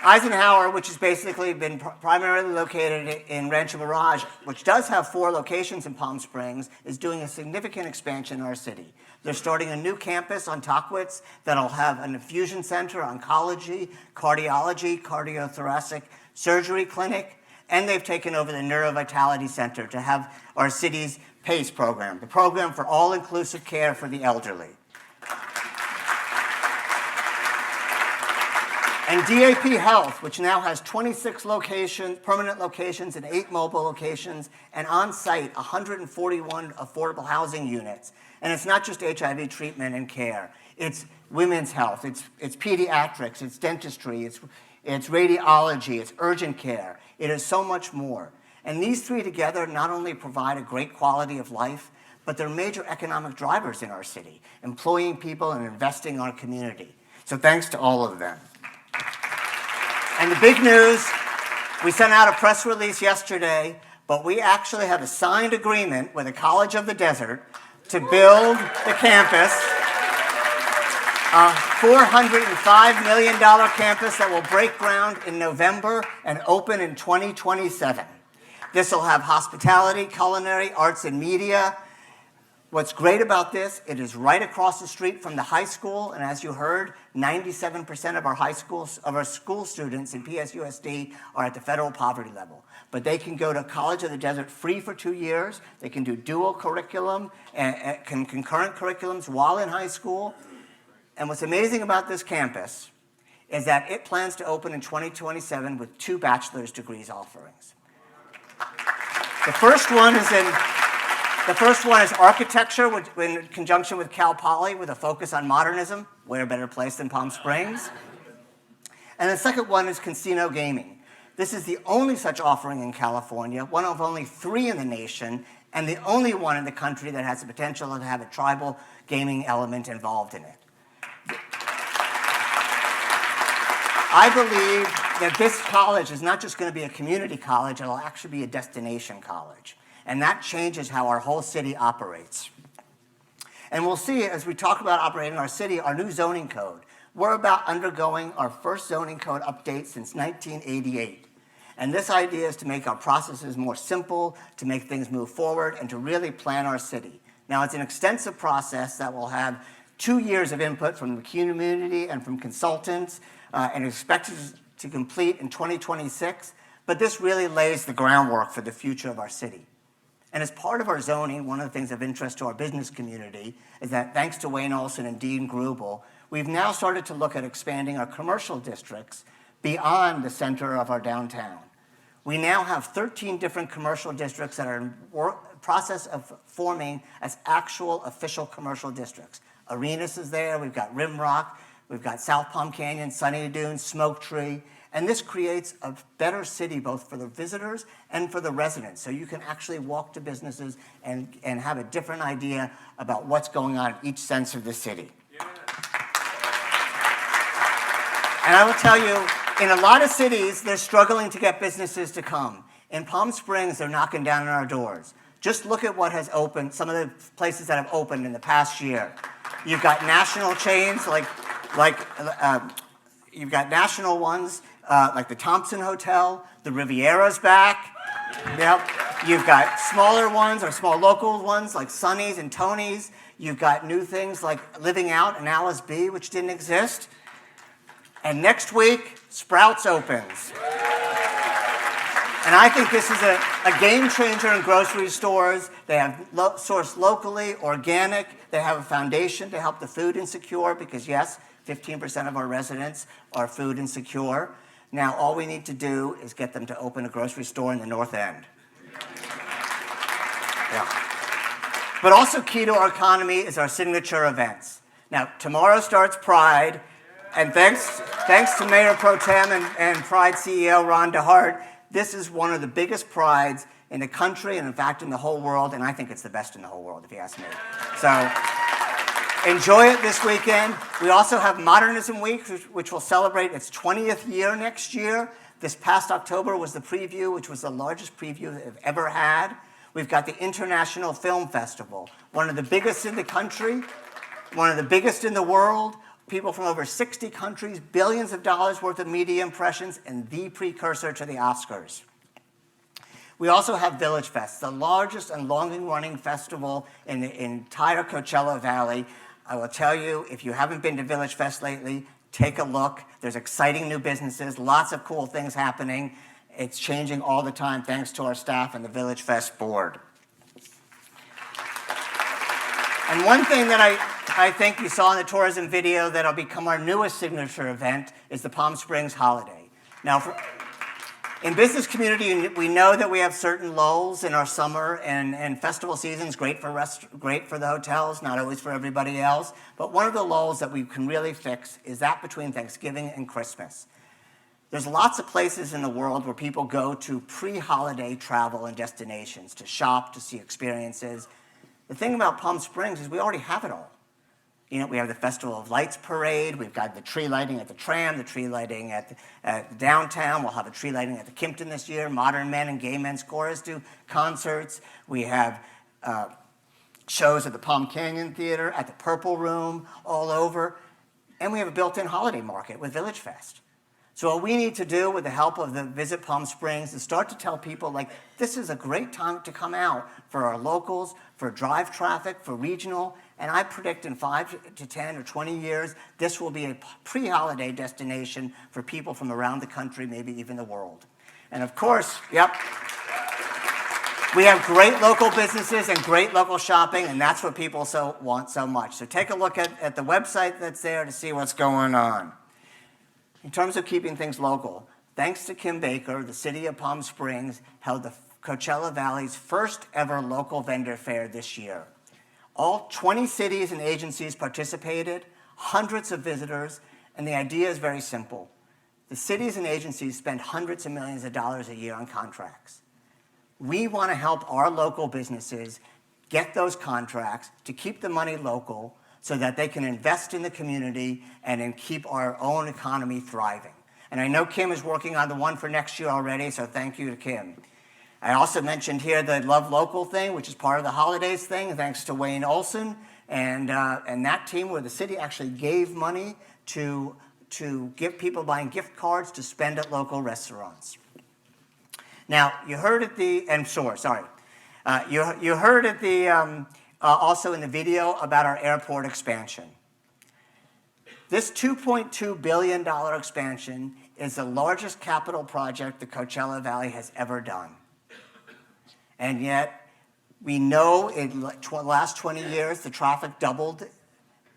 Eisenhower, which has basically been primarily located in Rancho Mirage, which does have 4 locations in Palm Springs, is doing a significant expansion in our city. They're starting a new campus on Tockwitz that'll have an infusion center, oncology, cardiology, cardiothoracic surgery clinic, and they've taken over the Neurovitality Center to have our city's PACE program, the program for all-inclusive care for the elderly. And DAP Health, which now has 26 locations, permanent locations, and 8 mobile locations, and on-site 141 affordable housing units. And it's not just HIV treatment and care. It's women's health, it's pediatrics, it's dentistry, it's radiology, it's urgent care. It is so much more. And these 3 together not only provide a great quality of life, but they're major economic drivers in our city, employing people and investing in our community. So thanks to all of them. And the big news, we sent out a press release yesterday, but we actually have a signed agreement with the College of the Desert to build the campus, a $405 million campus that will break ground in November and open in 2027. This will have hospitality, culinary, arts, and media. What's great about this, it is right across the street from the high school, and as you heard, 97% of our school students in PSUSD are at the federal poverty level. But they can go to College of the Desert free for 2 years. They can do dual curriculum and concurrent curriculums while in high school. And what's amazing about this campus is that it plans to open in 2027 with 2 bachelor's degrees offerings. The first one is architecture in conjunction with Cal Poly with a focus on modernism. Where better place than Palm Springs? And the second one is casino gaming. This is the only such offering in California, one of only 3 in the nation, and the only one in the country that has the potential to have a tribal gaming element involved in it. I believe that this college is not just going to be a community college, it'll actually be a destination college. And that changes how our whole city operates. And we'll see as we talk about operating our city, our new zoning code. We're about undergoing our first zoning code update since 1988. And this idea is to make our processes more simple, to make things move forward, and to really plan our city. Now, it's an extensive process that will have 2 years of input from the community and from consultants, and expected to complete in 2026. But this really lays the groundwork for the future of our city. And as part of our zoning, one of the things of interest to our business community is that thanks to Wayne Olson and Dean Grubel, we've now started to look at expanding our commercial districts beyond the center of our downtown. We now have 13 different commercial districts that are in process of forming as actual official commercial districts. Arenas is there, we've got Rimrock, we've got South Palm Canyon, Sunny Dunes, Smoke Tree, and this creates a better city both for the visitors and for the residents. So you can actually walk to businesses and have a different idea about what's going on in each sense of the city. Yeah. And I will tell you, in a lot of cities, they're struggling to get businesses to come. In Palm Springs, they're knocking down on our doors. Just look at what has opened, some of the places that have opened in the past year. You've got national chains you've got national ones like the Thompson Hotel, the Riviera's back. Yep. You've got smaller ones or small local ones like Sonny's and Tony's. You've got new things like Living Out and Alice B, which didn't exist. And next week, Sprouts opens. And I think this is a game changer in grocery stores. They have sourced locally, organic. They have a foundation to help the food insecure because, yes, 15% of our residents are food insecure. Now, all we need to do is get them to open a grocery store in the North End. Yeah. But also key to our economy is our signature events. Now, tomorrow starts Pride, and thanks to Mayor Pro Tem and Pride CEO Ron DeHart, this is one of the biggest prides in the country and, in fact, in the whole world, and I think it's the best in the whole world, if you ask me. So enjoy it this weekend. We also have Modernism Week, which will celebrate its 20th year next year. This past October was the preview, which was the largest preview that we've ever had. We've got the International Film Festival, one of the biggest in the country, one of the biggest in the world. People from over 60 countries, billions of dollars worth of media impressions, and the precursor to the Oscars. We also have Village Fest, the largest and longest-running festival in the entire Coachella Valley. I will tell you, if you haven't been to Village Fest lately, take a look. There's exciting new businesses, lots of cool things happening. It's changing all the time thanks to our staff and the Village Fest board. And one thing that I think you saw in the tourism video that'll become our newest signature event is the Palm Springs Holiday. Now, in business community, we know that we have certain lulls in our summer and festival seasons, great for the hotels, not always for everybody else. But one of the lulls that we can really fix is that between Thanksgiving and Christmas. There's lots of places in the world where people go to pre-holiday travel and destinations to shop, to see experiences. The thing about Palm Springs is we already have it all. We have the Festival of Lights parade. We've got the tree lighting at the tram, the tree lighting at downtown. We'll have a tree lighting at the Kimpton this year. Modern Men and Gay Men's Chorus do concerts. We have shows at the Palm Canyon Theater, at the Purple Room, all over. And we have a built-in holiday market with Village Fest. So what we need to do with the help of the Visit Palm Springs is start to tell people, like, this is a great time to come out for our locals, for drive traffic, for regional, and I predict in 5 to 10 or 20 years, this will be a pre-holiday destination for people from around the country, maybe even the world. And of course, we have great local businesses and great local shopping, and that's what people want so much. So take a look at the website that's there to see what's going on. In terms of keeping things local, thanks to Kim Baker, the city of Palm Springs held the Coachella Valley's first ever local vendor fair this year. All 20 cities and agencies participated, hundreds of visitors, and the idea is very simple. The cities and agencies spend hundreds of millions of dollars a year on contracts. We want to help our local businesses get those contracts to keep the money local so that they can invest in the community and keep our own economy thriving. And I know Kim is working on the one for next year already, so thank you to Kim. I also mentioned here the Love Local thing, which is part of the holidays thing, thanks to Wayne Olson and that team, where the city actually gave money to give people buying gift cards to spend at local restaurants. Now, you heard at the, you heard at the, also in the video about our airport expansion. This $2.2 billion expansion is the largest capital project the Coachella Valley has ever done. And yet, we know in the last 20 years, the traffic doubled,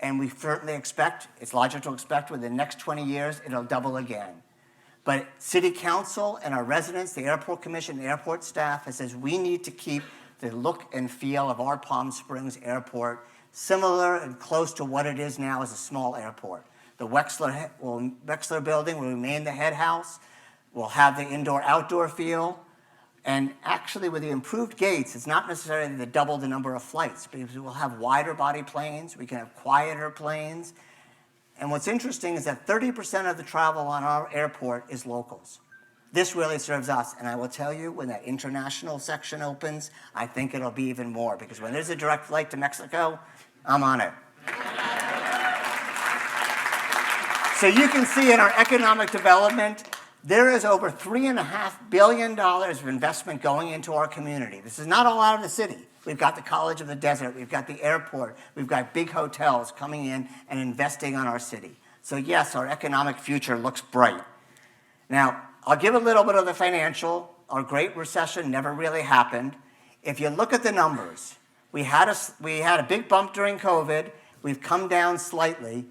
and we certainly expect, it's logical to expect within the next 20 years, it'll double again. But City Council and our residents, the Airport Commission, the airport staff has says we need to keep the look and feel of our Palm Springs airport similar and close to what it is now as a small airport. The Wexler building will remain the head house. We'll have the indoor-outdoor feel. And actually, with the improved gates, it's not necessarily to double the number of flights, because we'll have wider body planes, we can have quieter planes. And what's interesting is that 30% of the travel on our airport is locals. This really serves us, and I will tell you, when that international section opens, I think it'll be even more, because when there's a direct flight to Mexico, I'm on it. So you can see in our economic development, there is over $3.5 billion of investment going into our community. This is not all out of the city. We've got the College of the Desert, we've got the airport, we've got big hotels coming in and investing on our city. So yes, our economic future looks bright. Now, I'll give a little bit of the financial. Our Great Recession never really happened. If you look at the numbers, we had a big bump during COVID. We've come down slightly,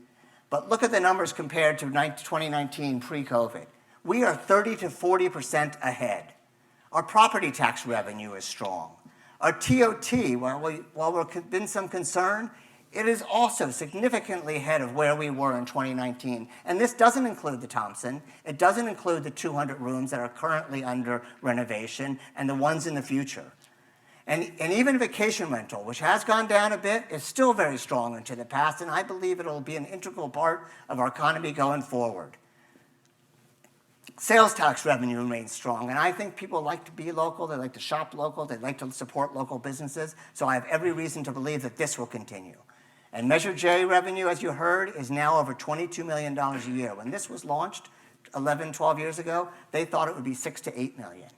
but look at the numbers compared to 2019 pre-COVID. We are 30 to 40% ahead. Our property tax revenue is strong. Our TOT, while there's been some concern, it is also significantly ahead of where we were in 2019. And this doesn't include the Thompson. It doesn't include the 200 rooms that are currently under renovation and the ones in the future. And even vacation rental, which has gone down a bit, is still very strong into the past, and I believe it'll be an integral part of our economy going forward. Sales tax revenue remains strong, and I think people like to be local, they like to shop local, they like to support local businesses, so I have every reason to believe that this will continue. And Measure J revenue, as you heard, is now over $22 million a year. When this was launched 11, 12 years ago, they thought it would be 6 to 8 million.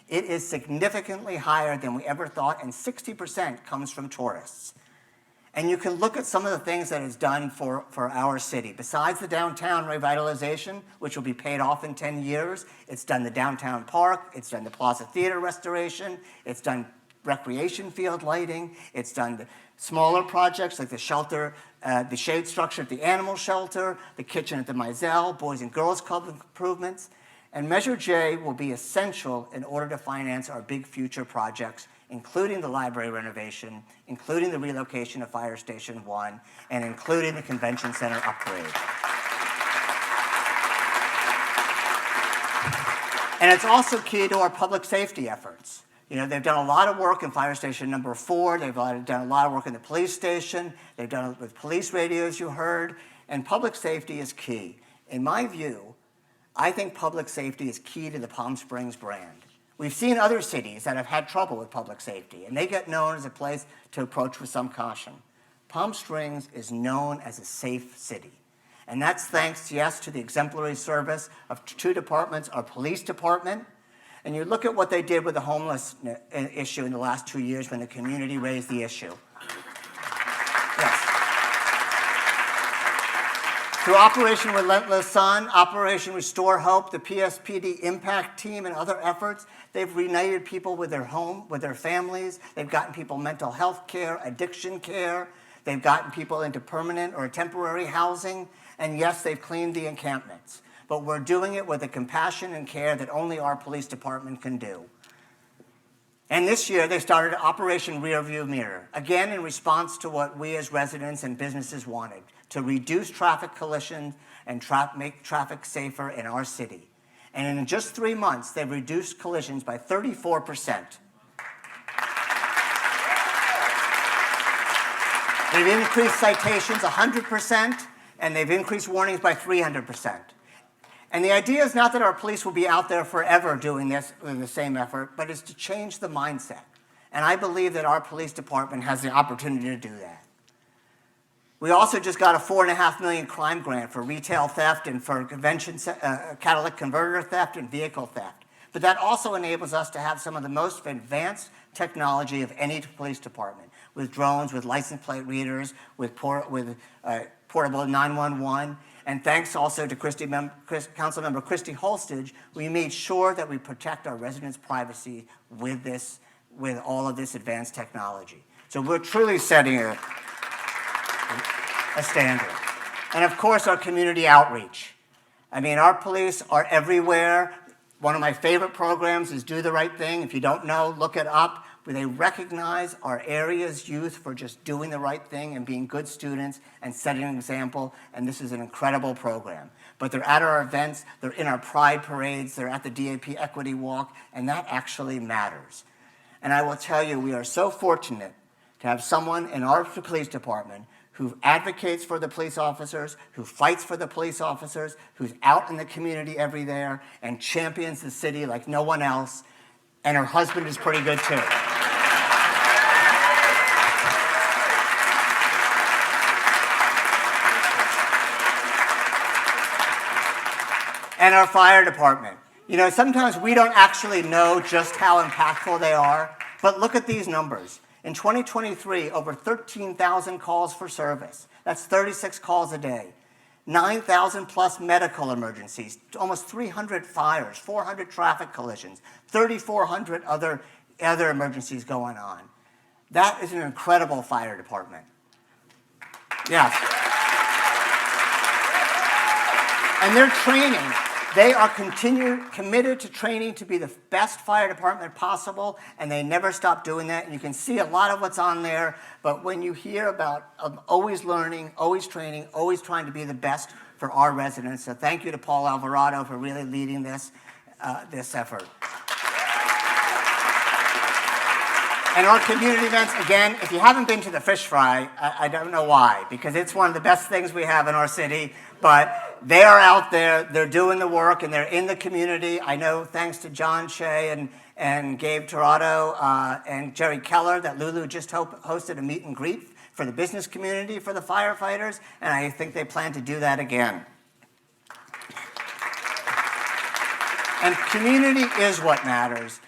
It is significantly higher than we ever thought, and 60% comes from tourists. And you can look at some of the things that it's done for our city. Besides the downtown revitalization, which will be paid off in 10 years, it's done the downtown park, it's done the Plaza Theater restoration, it's done recreation field lighting, it's done the smaller projects like the shelter, the shade structure at the animal shelter, the kitchen at the Mizell, Boys and Girls Club improvements. And Measure J will be essential in order to finance our big future projects, including the library renovation, including the relocation of Fire Station 1, and including the Convention Center upgrade. And it's also key to our public safety efforts. You know, they've done a lot of work in Fire Station number 4. They've done a lot of work in the police station. They've done it with police radios, you heard. And public safety is key. In my view, I think public safety is key to the Palm Springs brand. We've seen other cities that have had trouble with public safety, and they get known as a place to approach with some caution. Palm Springs is known as a safe city. And that's thanks, yes, to the exemplary service of 2 departments, our police department. And you look at what they did with the homeless issue in the last 2 years when the community raised the issue. Yes. Through Operation Relentless Sun, Operation Restore Hope, the PSPD Impact Team, and other efforts, they've reunited people with their home, with their families. They've gotten people mental health care, addiction care. They've gotten people into permanent or temporary housing. And yes, they've cleaned the encampments. But we're doing it with the compassion and care that only our police department can do. And this year, they started Operation Rearview Mirror, again in response to what we as residents and businesses wanted, to reduce traffic collisions and make traffic safer in our city. And in just 3 months, they've reduced collisions by 34%. They've increased citations 100%, and they've increased warnings by 300%. And the idea is not that our police will be out there forever doing this with the same effort, but it's to change the mindset. And I believe that our police department has the opportunity to do that. We also just got a $4.5 million crime grant for retail theft and for catalytic converter theft and vehicle theft. But that also enables us to have some of the most advanced technology of any police department, with drones, with license plate readers, with portable 911. And thanks also to Councilmember Christy Holstage, we made sure that we protect our residents' privacy with all of this advanced technology. So we're truly setting a standard. And of course, our community outreach. I mean, our police are everywhere. One of my favorite programs is Do the Right Thing. If you don't know, look it up, where they recognize our area's youth for just doing the right thing and being good students and setting an example, and this is an incredible program. But they're at our events, they're in our pride parades, they're at the DAP Equity Walk, and that actually matters. And I will tell you, we are so fortunate to have someone in our police department who advocates for the police officers, who fights for the police officers, who's out in the community every day and champions the city like no one else, and her husband is pretty good too. And our fire department. You know, sometimes we don't actually know just how impactful they are, but look at these numbers. In 2023, over 13,000 calls for service. That's 36 calls a day. 9,000 plus medical emergencies, almost 300 fires, 400 traffic collisions, 3,400 other emergencies going on. That is an incredible fire department. Yes. And they're training. They are committed to training to be the best fire department possible, and they never stop doing that. And you can see a lot of what's on there, but when you hear about always learning, always training, always trying to be the best for our residents. So thank you to Paul Alvarado for really leading this effort. And our community events, again, if you haven't been to the fish fry, I don't know why, because it's one of the best things we have in our city, but they are out there, they're doing the work, and they're in the community. I know thanks to John Shea and Gabe Torado and Jerry Keller that Lulu just hosted a meet and greet for the business community, for the firefighters, and I think they plan to do that again. And community is what matters.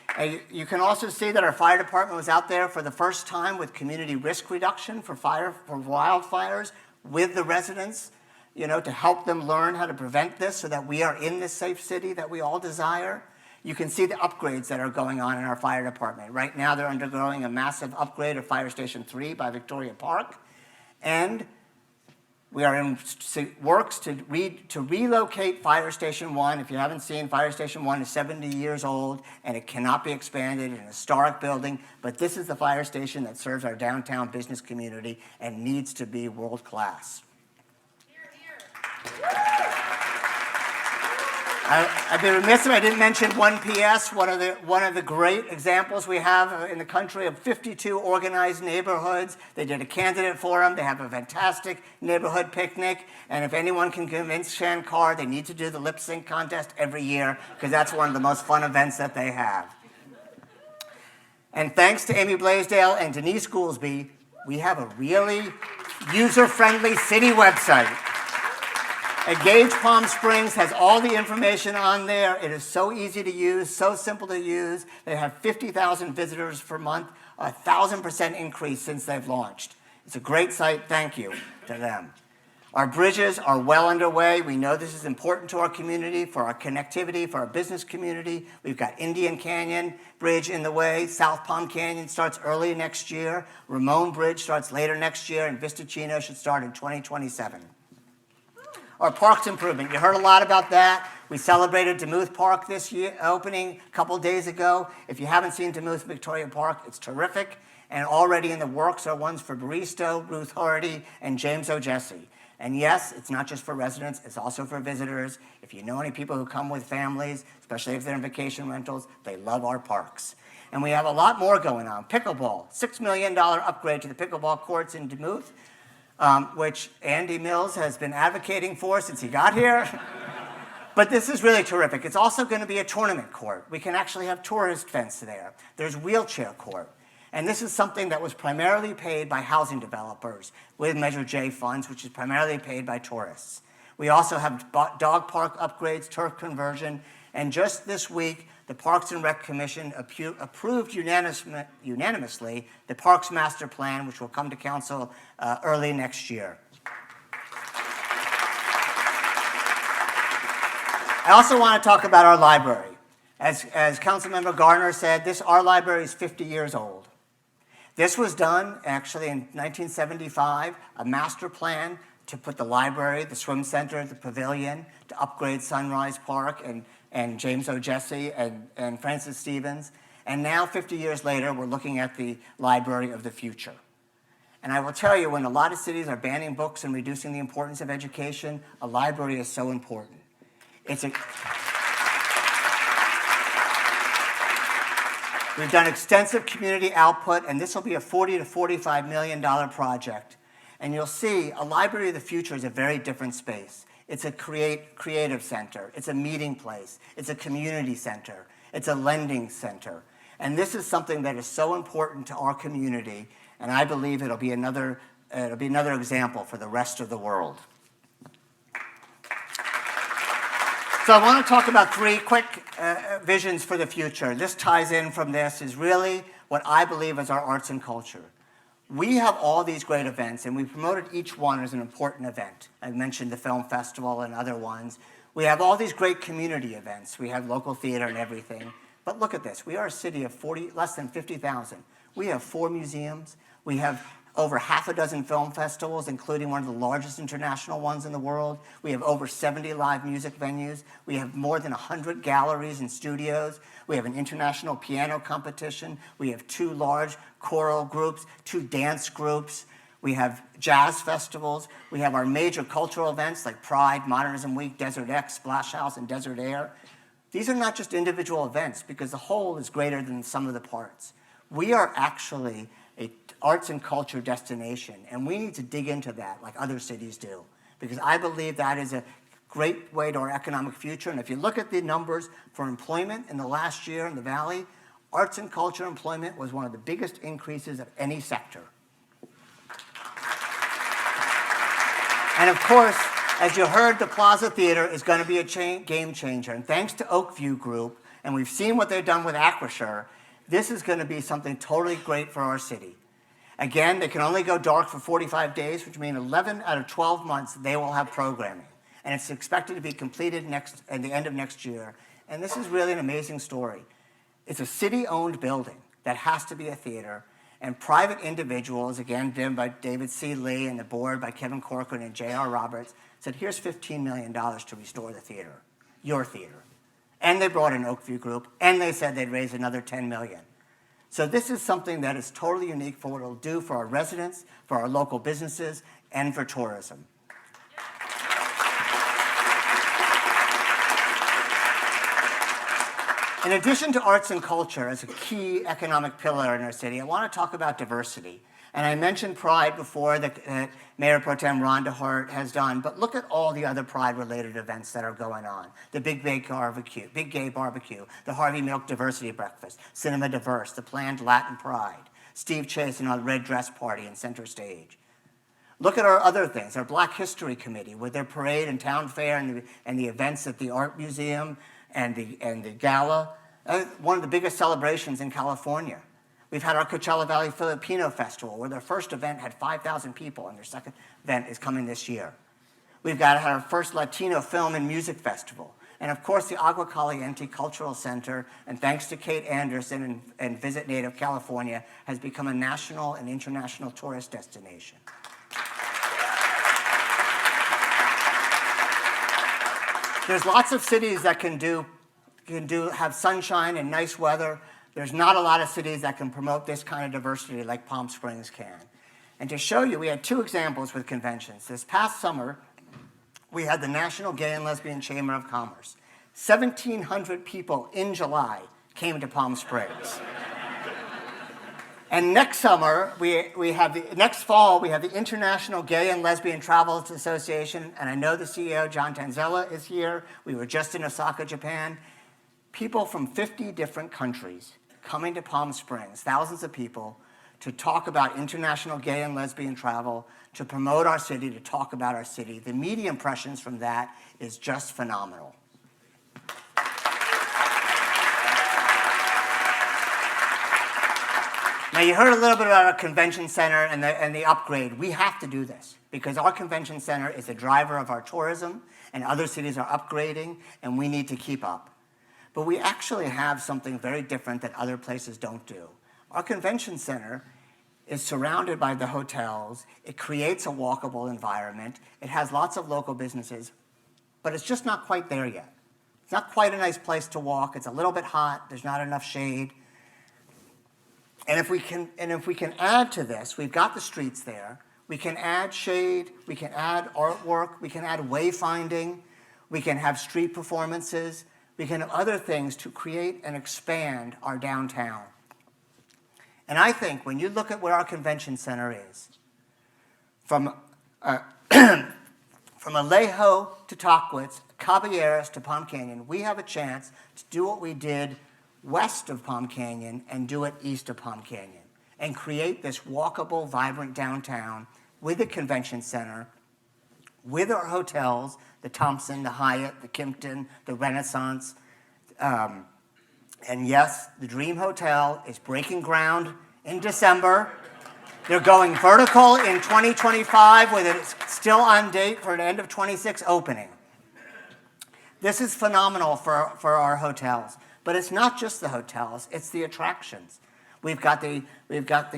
You can also see that our fire department was out there for the first time with community risk reduction for wildfires with the residents, you know, to help them learn how to prevent this so that we are in this safe city that we all desire. You can see the upgrades that are going on in our fire department. Right now, they're undergoing a massive upgrade of Fire Station 3 by Victoria Park. And we are in works to relocate Fire Station 1. If you haven't seen, Fire Station 1 is 70 years old, and it cannot be expanded in a historic building. But this is the fire station that serves our downtown business community and needs to be world class. I'd be remiss if I didn't mention one PS, one of the great examples we have in the country of 52 organized neighborhoods. They did a candidate forum. They have a fantastic neighborhood picnic. And if anyone can convince Shan Carr, they need to do the lip sync contest every year because that's one of the most fun events that they have. And thanks to Amy Blaisdell and Denise Goolsby, we have a really user-friendly city website. Engage Palm Springs has all the information on there. It is so easy to use, so simple to use. They have 50,000 visitors per month, 1,000% increase since they've launched. It's a great site. Thank you to them. Our bridges are well underway. We know this is important to our community, for our connectivity, for our business community. We've got Indian Canyon Bridge in the way. South Palm Canyon starts early next year. Ramon Bridge starts later next year, and Vista Chino should start in 2027. Our parks improvement, you heard a lot about that. We celebrated Demuth Park this year, opening a couple days ago. If you haven't seen Demuth Victoria Park, it's terrific. And already in the works are ones for Baristo, Ruth Hardy, and James O'Jesse. And yes, it's not just for residents, it's also for visitors. If you know any people who come with families, especially if they're in vacation rentals, they love our parks. And we have a lot more going on. Pickleball, $6 million upgrade to the pickleball courts in Demuth, which Andy Mills has been advocating for since he got here. But this is really terrific. It's also going to be a tournament court. We can actually have tourist fence there. There's wheelchair court. And this is something that was primarily paid by housing developers with Measure J funds, which is primarily paid by tourists. We also have dog park upgrades, turf conversion, and just this week, the Parks and Rec Commission approved unanimously the Parks Master Plan, which will come to council early next year. I also want to talk about our library. As Councilmember Garner said, our library is 50 years old. This was done actually in 1975, a master plan to put the library, the swim center, the pavilion, to upgrade Sunrise Park and James O'Jesse and Francis Stevens. And now, 50 years later, we're looking at the library of the future. And I will tell you, when a lot of cities are banning books and reducing the importance of education, a library is so important. We've done extensive community output, and this will be a $40 to $45 million project. And you'll see a library of the future is a very different space. It's a creative center. It's a meeting place. It's a community center. It's a lending center. And this is something that is so important to our community, and I believe it'll be another example for the rest of the world. So I want to talk about three quick visions for the future. This ties in from this, is really what I believe is our arts and culture. We have all these great events, and we promoted each one as an important event. I mentioned the film festival and other ones. We have all these great community events. We have local theater and everything. But look at this. We are a city of less than 50,000. We have 4 museums. We have over half a dozen film festivals, including one of the largest international ones in the world. We have over 70 live music venues. We have more than 100 galleries and studios. We have an international piano competition. We have 2 large choral groups, 2 dance groups. We have jazz festivals. We have our major cultural events like Pride, Modernism Week, Desert X, Splash House, and Desert Air. These are not just individual events because the whole is greater than the sum of the parts. We are actually an arts and culture destination, and we need to dig into that like other cities do, because I believe that is a great way to our economic future. And if you look at the numbers for employment in the last year in the Valley, arts and culture employment was one of the biggest increases of any sector. And of course, as you heard, the Plaza Theater is going to be a game changer. And thanks to Oakview Group, and we've seen what they've done with Acrisure, this is going to be something totally great for our city. Again, they can only go dark for 45 days, which means 11 out of 12 months they will have programming. And it's expected to be completed at the end of next year. And this is really an amazing story. It's a city-owned building that has to be a theater. And private individuals, again, driven by David C. Lee and the board by Kevin Corcoran and J.R. Roberts, said, here's $15 million to restore the theater, your theater. And they brought in Oakview Group, and they said they'd raise another $10 million. So this is something that is totally unique for what it'll do for our residents, for our local businesses, and for tourism. In addition to arts and culture as a key economic pillar in our city, I want to talk about diversity. And I mentioned Pride before that Mayor Pro Tem Ron DeHart has done, but look at all the other Pride-related events that are going on. The Big Gay Barbecue, the Harvey Milk Diversity Breakfast, Cinema Diverse, the planned Latin Pride, Steve Chase and our Red Dress Party in Center Stage. Look at our other things, our Black History Committee with their parade and town fair and the events at the Art Museum and the gala. One of the biggest celebrations in California. We've had our Coachella Valley Filipino Festival, where their first event had 5,000 people, and their second event is coming this year. We've had our first Latino Film and Music Festival. And of course, the Agua Caliente Cultural Center, and thanks to Kate Anderson and Visit Native California, has become a national and international tourist destination. There's lots of cities that have sunshine and nice weather. There's not a lot of cities that can promote this kind of diversity like Palm Springs can. And to show you, we had two examples with conventions. This past summer, we had the National Gay and Lesbian Chamber of Commerce. 1,700 people in July came to Palm Springs. And next summer, next fall, we have the International Gay and Lesbian Travelers Association, and I know the CEO, John Tanzella, is here. We were just in Osaka, Japan. People from 50 different countries coming to Palm Springs, thousands of people, to talk about international gay and lesbian travel, to promote our city, to talk about our city. The media impressions from that is just phenomenal. Now, you heard a little bit about our convention center and the upgrade. We have to do this because our convention center is a driver of our tourism, and other cities are upgrading, and we need to keep up. But we actually have something very different that other places don't do. Our convention center is surrounded by the hotels. It creates a walkable environment. It has lots of local businesses, but it's just not quite there yet. It's not quite a nice place to walk. It's a little bit hot. There's not enough shade. And if we can add to this, we've got the streets there. We can add shade. We can add artwork. We can add wayfinding. We can have street performances. We can have other things to create and expand our downtown. And I think when you look at where our convention center is, from Alejo to Tockwitz, Caballeros to Palm Canyon, we have a chance to do what we did west of Palm Canyon and do it east of Palm Canyon and create this walkable, vibrant downtown with the convention center, with our hotels, the Thompson, the Hyatt, the Kimpton, the Renaissance. And yes, the Dream Hotel is breaking ground in December. They're going vertical in 2025 with it still on date for an end of 26 opening. This is phenomenal for our hotels. But it's not just the hotels, it's the attractions. We've got the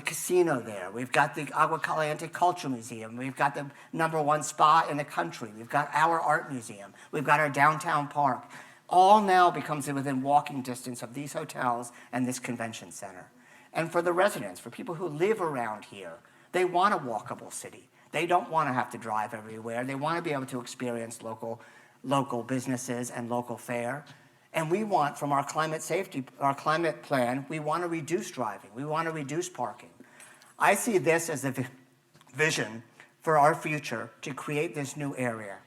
casino there. We've got the Agua Caliente Culture Museum. We've got the #1 spa in the country. We've got our art museum. We've got our downtown park. All now becomes within walking distance of these hotels and this convention center. And for the residents, for people who live around here, they want a walkable city. They don't want to have to drive everywhere. They want to be able to experience local businesses and local fare. And we want, from our climate plan, we want to reduce driving. We want to reduce parking. I see this as a vision for our future to create this new area.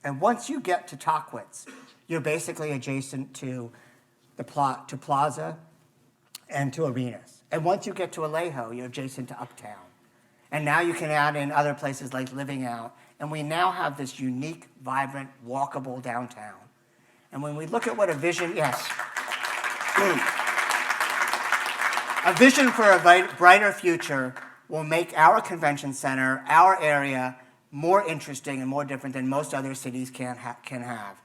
And once you get to Tockwitz, you're basically adjacent to Plaza and to Arenas. And once you get to Alejo, you're adjacent to Uptown. And now you can add in other places like Living Out. And we now have this unique, vibrant, walkable downtown. And when we look at what a vision, yes. A vision for a brighter future will make our convention center, our area, more interesting and more different than most other cities can have.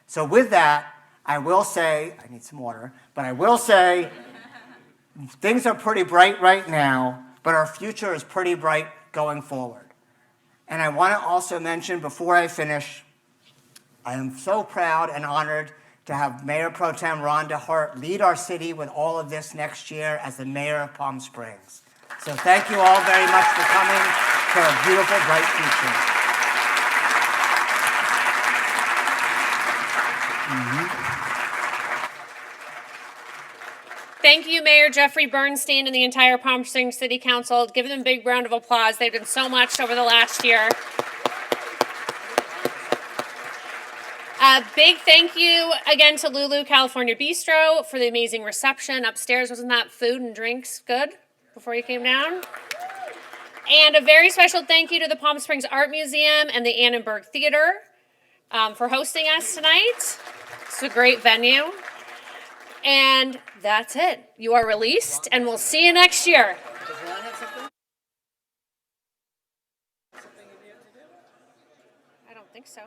So with that, I will say, I need some water, but I will say things are pretty bright right now, but our future is pretty bright going forward. And I want to also mention before I finish, I am so proud and honored to have Mayor Pro Tem Ron DeHart lead our city with all of this next year as the mayor of Palm Springs. So thank you all very much for coming for a beautiful, bright future. Thank you, Mayor Jeffrey Bernstein and the entire Palm Springs City Council. Give them a big round of applause. They've done so much over the last year. A big thank you again to Lulu California Bistro for the amazing reception upstairs. Wasn't that food and drinks good before you came down? And a very special thank you to the Palm Springs Art Museum and the Annenberg Theater for hosting us tonight. It's a great venue. And that's it. You are released, and we'll see you next year. I don't think so.